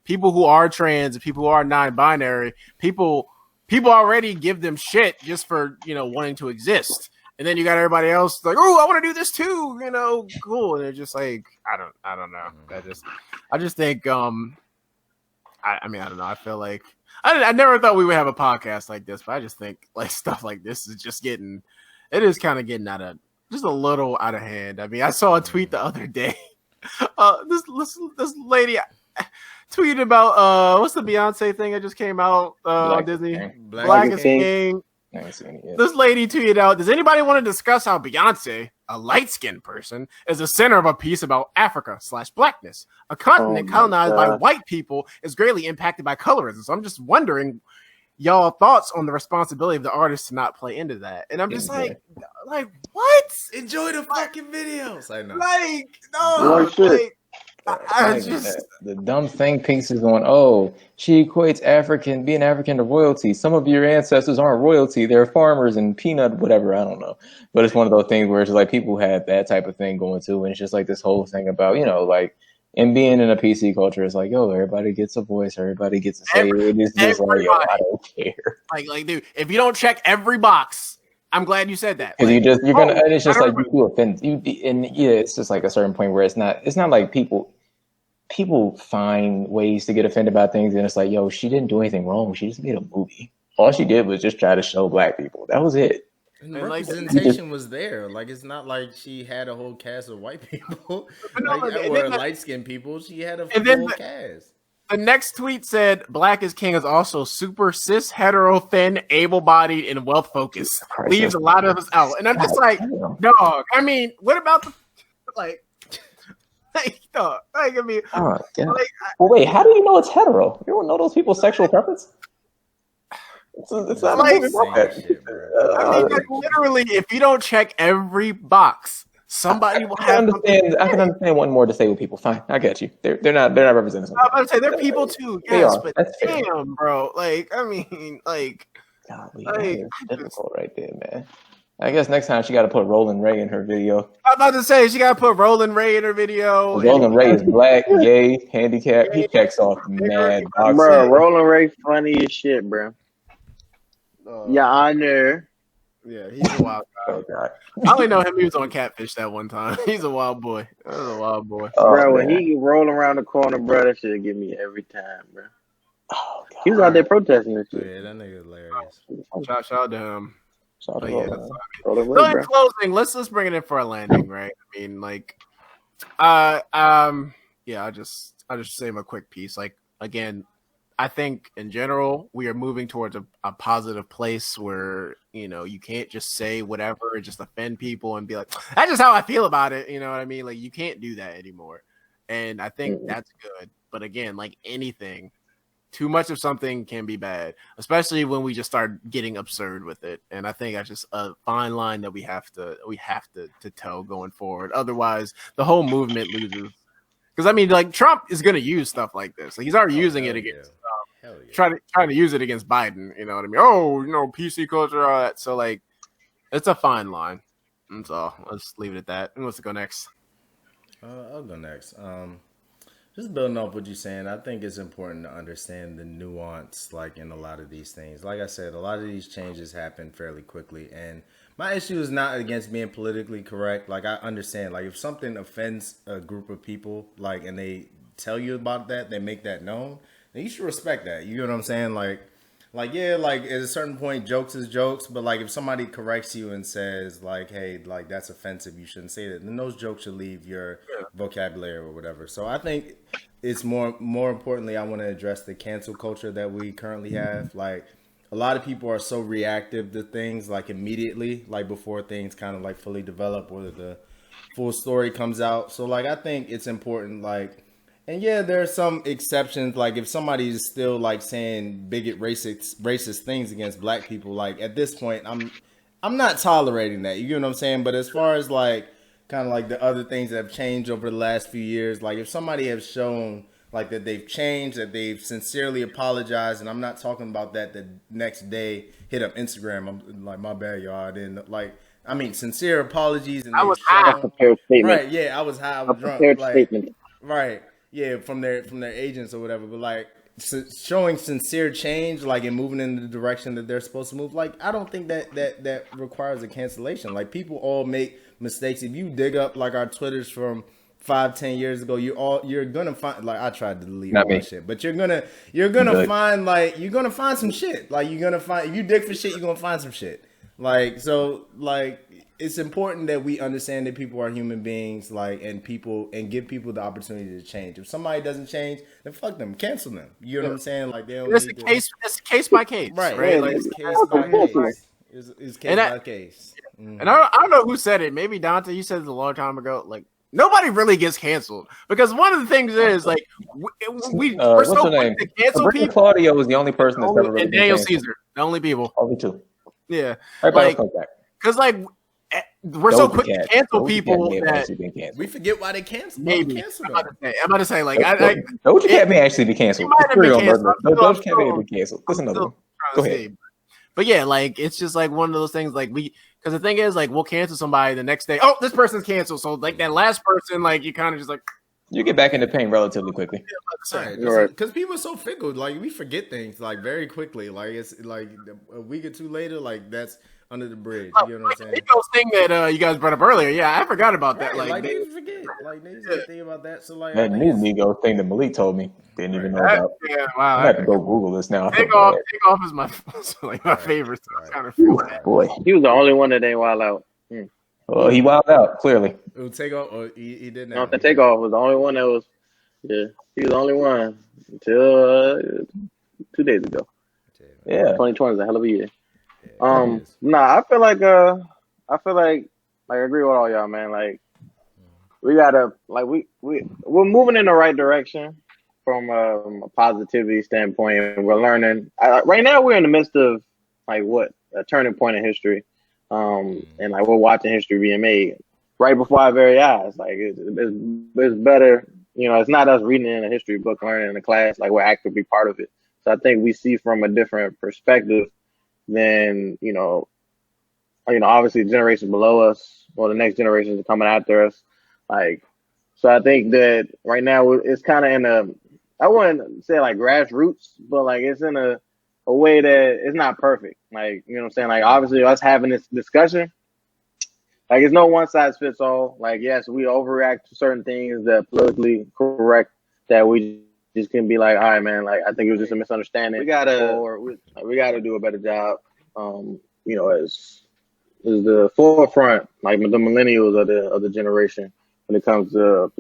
[SPEAKER 1] people who are trans and people who are non-binary, people already give them shit just for wanting to exist. And then you got everybody else like, oh, I want to do this too, cool. And they're just like, I don't know. I just think, I don't know. I feel like I never thought we would have a podcast like this, but I just think like stuff like this is just it is kind of getting just a little out of hand. I mean, I saw a tweet the other day. This lady tweeted about what's the Beyonce thing that just came out on Disney? Black is King. This lady tweeted out, does anybody want to discuss how Beyonce, a light-skinned person, is the center of a piece about Africa/blackness? A continent colonized by white people is greatly impacted by colorism. So I'm just wondering y'all thoughts on the responsibility of the artist to not play into that. And I'm just like what?
[SPEAKER 2] Enjoy the fucking videos. I know.
[SPEAKER 1] Like, no.
[SPEAKER 3] The dumb thing piece is going, she equates being African to royalty. Some of your ancestors aren't royalty. They're farmers and peanut, whatever. I don't know. But it's one of those things where it's like people have that type of thing going too. And it's just like this whole thing about, and being in a PC culture, it's like, everybody gets a voice. Everybody gets a say. It's just like, I don't care.
[SPEAKER 1] Like, dude, if you don't check every box, I'm glad you said that.
[SPEAKER 3] Because it's just like you do offend it's just like a certain point where it's not like people find ways to get offended by things, and it's like, she didn't do anything wrong. She just made a movie. All she did was just try to show black people. That was it.
[SPEAKER 2] And the representation was there. Like it's not like she had a whole cast of white people or light skinned people. She had a full cast.
[SPEAKER 1] The next tweet said, "Black is King is also super cis, hetero, thin, able-bodied, and wealth-focused. Leaves a lot of us out." And I'm just like, dog. I mean, what about the like? Dog. Like, I mean,
[SPEAKER 3] oh, yeah.
[SPEAKER 1] like,
[SPEAKER 3] well, wait, how do you know it's hetero? You don't know those people's sexual preference? It's not
[SPEAKER 1] like,
[SPEAKER 3] a movie about that.
[SPEAKER 2] Shit, bro.
[SPEAKER 1] I mean, like, literally, if you don't check every box, somebody will have.
[SPEAKER 3] I can understand wanting more disabled people. Fine, I get you. They're not represented.
[SPEAKER 1] I was about to say they're people too.
[SPEAKER 3] They
[SPEAKER 1] Yes,
[SPEAKER 3] are.
[SPEAKER 1] but
[SPEAKER 3] That's fair.
[SPEAKER 1] damn, bro. Like, I mean, like,
[SPEAKER 3] Golly,
[SPEAKER 1] like,
[SPEAKER 3] that is difficult right there, man. I guess next time she got to put Roland Ray in her video.
[SPEAKER 1] I'm about to say she got to put Roland Ray in her video.
[SPEAKER 3] Roland Ray is black, gay, handicapped. He checks off mad boxes.
[SPEAKER 4] Bro, Roland Ray funny as shit, bro. Your Honor.
[SPEAKER 1] Yeah, he's a wild guy.
[SPEAKER 3] Oh, God.
[SPEAKER 1] I only know him. He was on Catfish that one time. He's a wild boy. That was a wild boy.
[SPEAKER 4] Bro, when
[SPEAKER 3] man.
[SPEAKER 4] he roll around the corner, bro, that shit give me every time, bro.
[SPEAKER 3] Oh, God.
[SPEAKER 4] He was out there protesting this shit.
[SPEAKER 2] Yeah, that nigga hilarious.
[SPEAKER 1] Shout out to him.
[SPEAKER 3] Shout out
[SPEAKER 1] But
[SPEAKER 3] to
[SPEAKER 1] yeah,
[SPEAKER 3] Roland.
[SPEAKER 4] Roland
[SPEAKER 1] so
[SPEAKER 4] Ray,
[SPEAKER 1] in
[SPEAKER 4] bro.
[SPEAKER 1] closing, let's bring it in for a landing, right? I mean, like, yeah, I'll just say a quick piece. Like, again, I think in general we are moving towards a positive place where, you know, you can't just say whatever and just offend people and be like, that's just how I feel about it. You know what I mean? Like, you can't do that anymore. And I think that's good. But again, like anything, too much of something can be bad, especially when we just start getting absurd with it. And I think that's just a fine line that we have to toe going forward. Otherwise, the whole movement loses. Because I mean, like, Trump is going to use stuff like this. Like, he's already using it against trying to use it against Biden. You know what I mean? Oh, you know, PC culture, all that. So like, it's a fine line. That's all. Let's leave it at that. Who wants to go next?
[SPEAKER 2] I'll go next. Just building off what you're saying, I think it's important to understand the nuance, like, in a lot of these things. Like I said, a lot of these changes happen fairly quickly, and my issue is not against being politically correct. Like, I understand, like, if something offends a group of people, like, and they tell you about that, they make that known, then you should respect that. You know what I'm saying? Like, yeah, like, at a certain point, jokes is jokes, but, like, if somebody corrects you and says, like, hey, like, that's offensive, you shouldn't say that, then those jokes should leave your vocabulary or whatever. So I think it's more importantly, I want to address the cancel culture that we currently have. Like, a lot of people are so reactive to things, like, immediately, like, before things kind of, like, fully develop or the full story comes out. So, like, I think it's important, like, and yeah, there are some exceptions. Like, if somebody is still, like, saying bigot racist things against black people, like, at this point, I'm not tolerating that. You get what I'm saying? But as far as, like, kind of like the other things that have changed over the last few years, like, if somebody has shown, like, that they've changed, that they've sincerely apologized, and I'm not talking about that the next day hit up Instagram, I'm like, my bad, y'all, I didn't, like, I mean, sincere apologies. And
[SPEAKER 1] I was high.
[SPEAKER 4] Prepared statement.
[SPEAKER 2] Right, yeah, I was high, I was drunk.
[SPEAKER 4] Prepared
[SPEAKER 2] like,
[SPEAKER 4] statement.
[SPEAKER 2] Right. Yeah, from their agents or whatever, but like showing sincere change, like, and moving in the direction that they're supposed to move, like, I don't think that requires a cancellation. Like, people all make mistakes. If you dig up, like, our Twitters from 5-10 years ago, you're gonna find, like, I tried to delete all that shit, but you're gonna find, like, you're gonna find some shit. Like, you're gonna find, if you dig for shit, you're gonna find some shit. Like, so, like, it's important that we understand that people are human beings, like, and give people the opportunity to change. If somebody doesn't change, then fuck them, cancel them. You know what I'm saying? Like, they don't.
[SPEAKER 1] It's case by case, right? Like,
[SPEAKER 2] It's case by case. It's case by case.
[SPEAKER 1] And I don't know who said it. Maybe Dante. You said it a long time ago. Like, nobody really gets canceled because one of the things is, like, we're so quick to cancel people.
[SPEAKER 3] Claudio was the only person that's ever really
[SPEAKER 1] and Daniel Caesar, the only people.
[SPEAKER 3] Only two.
[SPEAKER 1] Yeah,
[SPEAKER 3] Everybody
[SPEAKER 1] like, because, like, we're so quick to cancel people that
[SPEAKER 2] we forget why they cancel.
[SPEAKER 1] Maybe I'm about to say, like,
[SPEAKER 3] Doja Cat may actually be canceled. Doja Cat may be canceled. There's another one. Go ahead.
[SPEAKER 1] But yeah, like, it's just like one of those things, like, because the thing is, like, we'll cancel somebody the next day. Oh, this person's canceled. So, like, that last person, like, you kind of just like,
[SPEAKER 3] you get back into pain relatively quickly.
[SPEAKER 2] Because people are so fickle. Like, we forget things, like, very quickly. Like, it's like a week or two later, like, that's under the bridge. You know what I'm saying?
[SPEAKER 1] Those thing that you guys brought up earlier. Yeah, I forgot about that.
[SPEAKER 2] Right,
[SPEAKER 1] like,
[SPEAKER 2] they forget. Like, they just think about that. So, like,
[SPEAKER 3] that new Migos thing that Malik told me, didn't even know about.
[SPEAKER 1] Yeah, wow.
[SPEAKER 3] I have to go Google this now.
[SPEAKER 1] Takeoff is my favorite. So kind of
[SPEAKER 3] boy,
[SPEAKER 4] he was the only one that ain't wild out.
[SPEAKER 3] Well, he wilded out clearly.
[SPEAKER 2] It would take off, or he didn't.
[SPEAKER 4] No, the Takeoff was the only one that was Yeah, he was the only one until 2 days ago.
[SPEAKER 3] Yeah.
[SPEAKER 4] 2020 is a hell of a year.
[SPEAKER 2] Yeah, it is.
[SPEAKER 4] Nah, I agree with all y'all, man. Like we gotta, like we're moving in the right direction from a positivity standpoint, and we're learning. Right now, we're in the midst of like what a turning point in history, and like we're watching history being made right before our very eyes. Like it's better, it's not us reading it in a history book, learning in a class. Like we're actively part of it. So I think we see from a different perspective than obviously the generation below us or the next generations are coming after us. Like, so I think that right now it's kind of in I wouldn't say like grassroots, but like it's in a way that it's not perfect. Like, you know what I'm saying? Like, obviously us having this discussion, like it's no one size fits all. Like, yes, we overreact to certain things that politically correct that we just can be like, all right, man, like I think it was just a misunderstanding. We gotta do a better job. As the forefront, like the millennials of the generation, when it comes to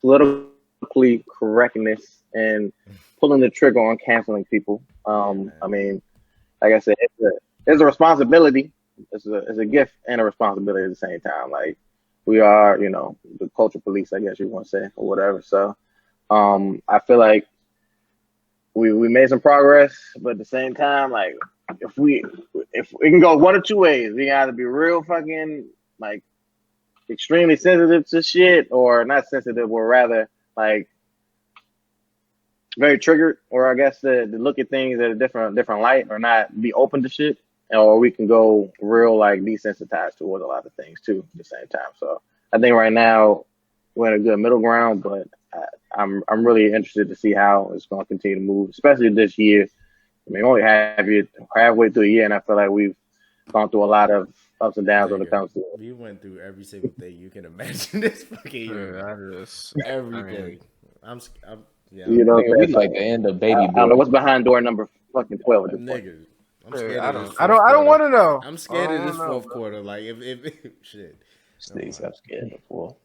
[SPEAKER 4] politically correctness and pulling the trigger on canceling people. I mean, like I said, it's a responsibility. It's a gift and a responsibility at the same time. Like we are, the culture police, I guess you want to say, or whatever. So, I feel like we made some progress, but at the same time, like if we can go one of two ways, we gotta be real fucking like extremely sensitive to shit, or not sensitive, or rather like very triggered, or I guess to look at things at a different light, or not be open to shit, or we can go real like desensitized towards a lot of things too at the same time. So I think right now we're in a good middle ground, but I'm really interested to see how it's going to continue to move, especially this year. I mean, only halfway through the year, and I feel like we've gone through a lot of ups and downs when it comes to it.
[SPEAKER 2] We went through every single thing you can imagine this fucking year. Everything.
[SPEAKER 3] We like the end of Baby
[SPEAKER 4] I
[SPEAKER 3] Boy.
[SPEAKER 4] don't know what's behind door number fucking 12 at this point.
[SPEAKER 2] Niggas. I'm scared
[SPEAKER 1] I
[SPEAKER 2] of
[SPEAKER 1] don't.
[SPEAKER 2] this
[SPEAKER 1] I don't want to know.
[SPEAKER 2] I'm scared of this fourth quarter. Like if shit.
[SPEAKER 3] I'm scared before.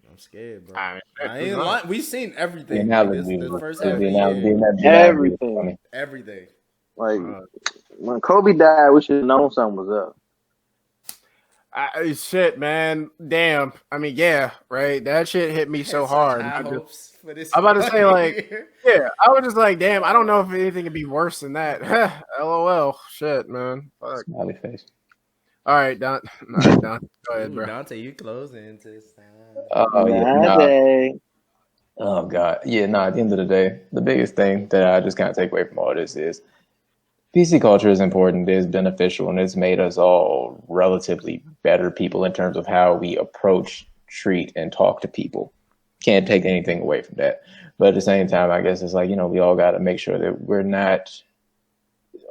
[SPEAKER 2] I'm scared, bro.
[SPEAKER 1] I
[SPEAKER 2] ain't lying. We've seen everything.
[SPEAKER 3] The
[SPEAKER 2] first half of the year. Everything.
[SPEAKER 4] Like when Kobe died, we should have known something was up.
[SPEAKER 1] Shit, man. Damn. I mean, yeah, right. That shit hit me so hard. I'm about to say, like, yeah, I was just like, damn, I don't know if anything could be worse than that. LOL. Shit, man. Fuck.
[SPEAKER 3] Smiley face.
[SPEAKER 1] All right, Don. Go ahead, bro.
[SPEAKER 2] Dante, you closing to
[SPEAKER 3] Oh God. Yeah, at the end of the day, the biggest thing that I just kind of take away from all this is PC culture is important, it is beneficial, and it's made us all relatively better people in terms of how we approach, treat, and talk to people. Can't take anything away from that. But at the same time, I guess it's like, we all got to make sure that we're not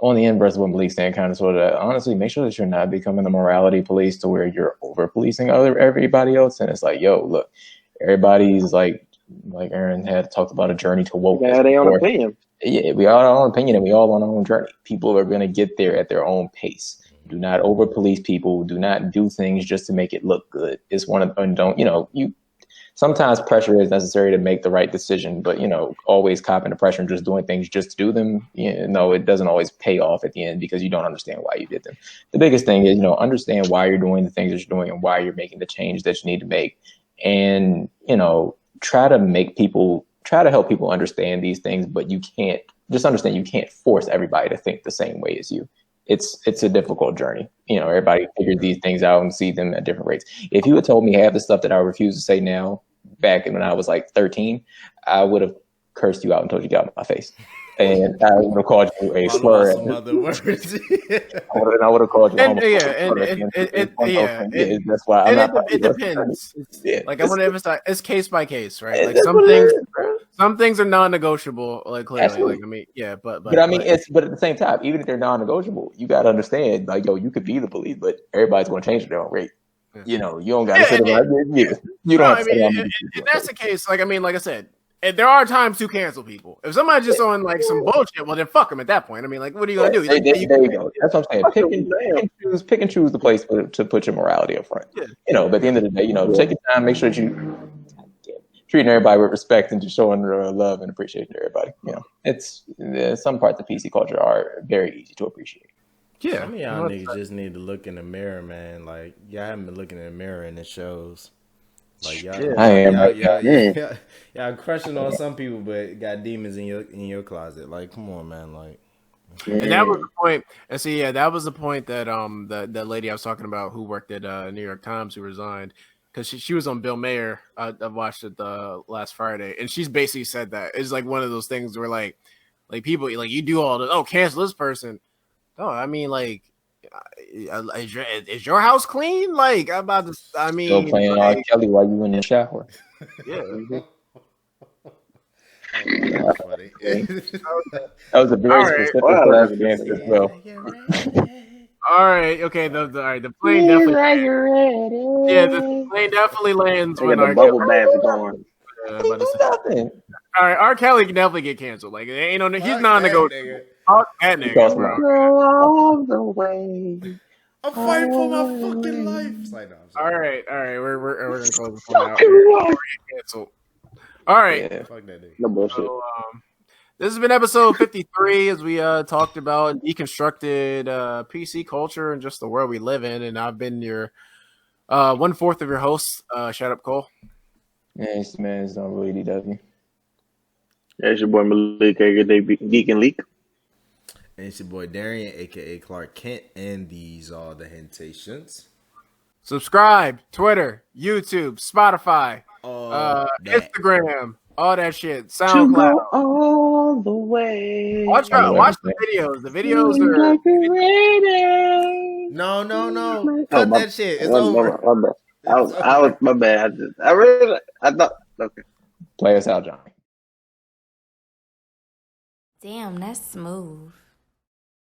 [SPEAKER 3] on the inverse of what Malik saying, kind of sort of, honestly, make sure that you're not becoming a morality police to where you're over policing everybody else. And it's like, yo, look, everybody's like Aaron had talked about a journey to woke.
[SPEAKER 4] Yeah, they own opinion.
[SPEAKER 3] Yeah, we all have our own opinion, and we all on our own journey. People are going to get there at their own pace. Do not over police people. Do not do things just to make it look good. It's one of, and don't, you sometimes pressure is necessary to make the right decision, but always copping the pressure and just doing things just to do them, it doesn't always pay off at the end because you don't understand why you did them. The biggest thing is, understand why you're doing the things that you're doing and why you're making the change that you need to make. And, try to help people understand these things, but you can't just understand you can't force everybody to think the same way as you. It's a difficult journey. Everybody figures these things out and see them at different rates. If you had told me half the stuff that I refuse to say now, back when I was like 13, I would have cursed you out and told you to get out of my face. And I would have called you a slur.
[SPEAKER 2] Some other words.
[SPEAKER 3] I would have called you. That's why
[SPEAKER 1] it depends. Like I want to emphasize, it's case by case, right? Like some things are non-negotiable. Like clearly,
[SPEAKER 3] Absolutely.
[SPEAKER 1] like I mean, yeah, but
[SPEAKER 3] I mean, but at the same time, even if they're non-negotiable, you got to understand, like, yo, you could be the police, but everybody's going to change at their own rate. You don't got to sit around. You don't have to sit around.
[SPEAKER 1] If that's the case, like I mean, like I said. There are times to cancel people. If somebody's just on like some bullshit, well then fuck them at that point. I mean, like, what are you gonna do?
[SPEAKER 3] There you go. That's what I'm saying. Pick and choose the place to put your morality up front. Yeah. But at the end of the day, take your time. Make sure that you treating everybody with respect and just showing love and appreciation to everybody. You know, it's some parts of PC culture are very easy to appreciate.
[SPEAKER 1] Yeah,
[SPEAKER 2] some of y'all niggas just need to look in the mirror, man. Like y'all haven't been looking in the mirror and it shows. Like y'all crushing on some people, but got demons in your closet. Like, come on, man. Like,
[SPEAKER 1] and that was the point. And see, that was the point that that lady I was talking about who worked at New York Times who resigned because she was on Bill Maher. I watched it last Friday, and she's basically said that it's like one of those things where like people like you do all this. Oh, cancel this person. No, I mean like. Is your house clean? Like I'm about to. I mean,
[SPEAKER 3] still playing R. Kelly while you in the shower.
[SPEAKER 1] Yeah.
[SPEAKER 2] That's funny.
[SPEAKER 3] That was a very specific answer as well.
[SPEAKER 1] All right. Okay. The plane definitely. Yeah, the plane definitely lands when
[SPEAKER 4] the bubble bath going.
[SPEAKER 3] Nothing.
[SPEAKER 1] All right, R. Kelly can definitely get canceled. Like, ain't no, he's non-negotiable. Fuck that nigga, bro.
[SPEAKER 3] All the way.
[SPEAKER 2] I'm fighting for my fucking life. Like, no,
[SPEAKER 1] all right. We're gonna close this one out. Get canceled. All right.
[SPEAKER 3] Yeah.
[SPEAKER 2] fuck that nigga.
[SPEAKER 4] No bullshit.
[SPEAKER 1] So, this has been episode 53 as we talked about deconstructed PC culture and just the world we live in. And I've been your 1/4 of your host. Shut up, Cole.
[SPEAKER 3] Yes, man, it's not really DW.
[SPEAKER 4] Yeah, it's your boy Malik, aka Geek and Leak.
[SPEAKER 2] And it's your boy Darian, aka Clark Kent, and these are the Hentations.
[SPEAKER 1] Subscribe, Twitter, YouTube, Spotify,
[SPEAKER 2] That.
[SPEAKER 1] Instagram, all that shit. SoundCloud.
[SPEAKER 3] All the way.
[SPEAKER 1] Watch the videos. The videos are.
[SPEAKER 2] No. Cut that shit. It's over.
[SPEAKER 4] I was my bad. I thought okay.
[SPEAKER 3] Play us out, Johnny.
[SPEAKER 5] Damn, that's smooth.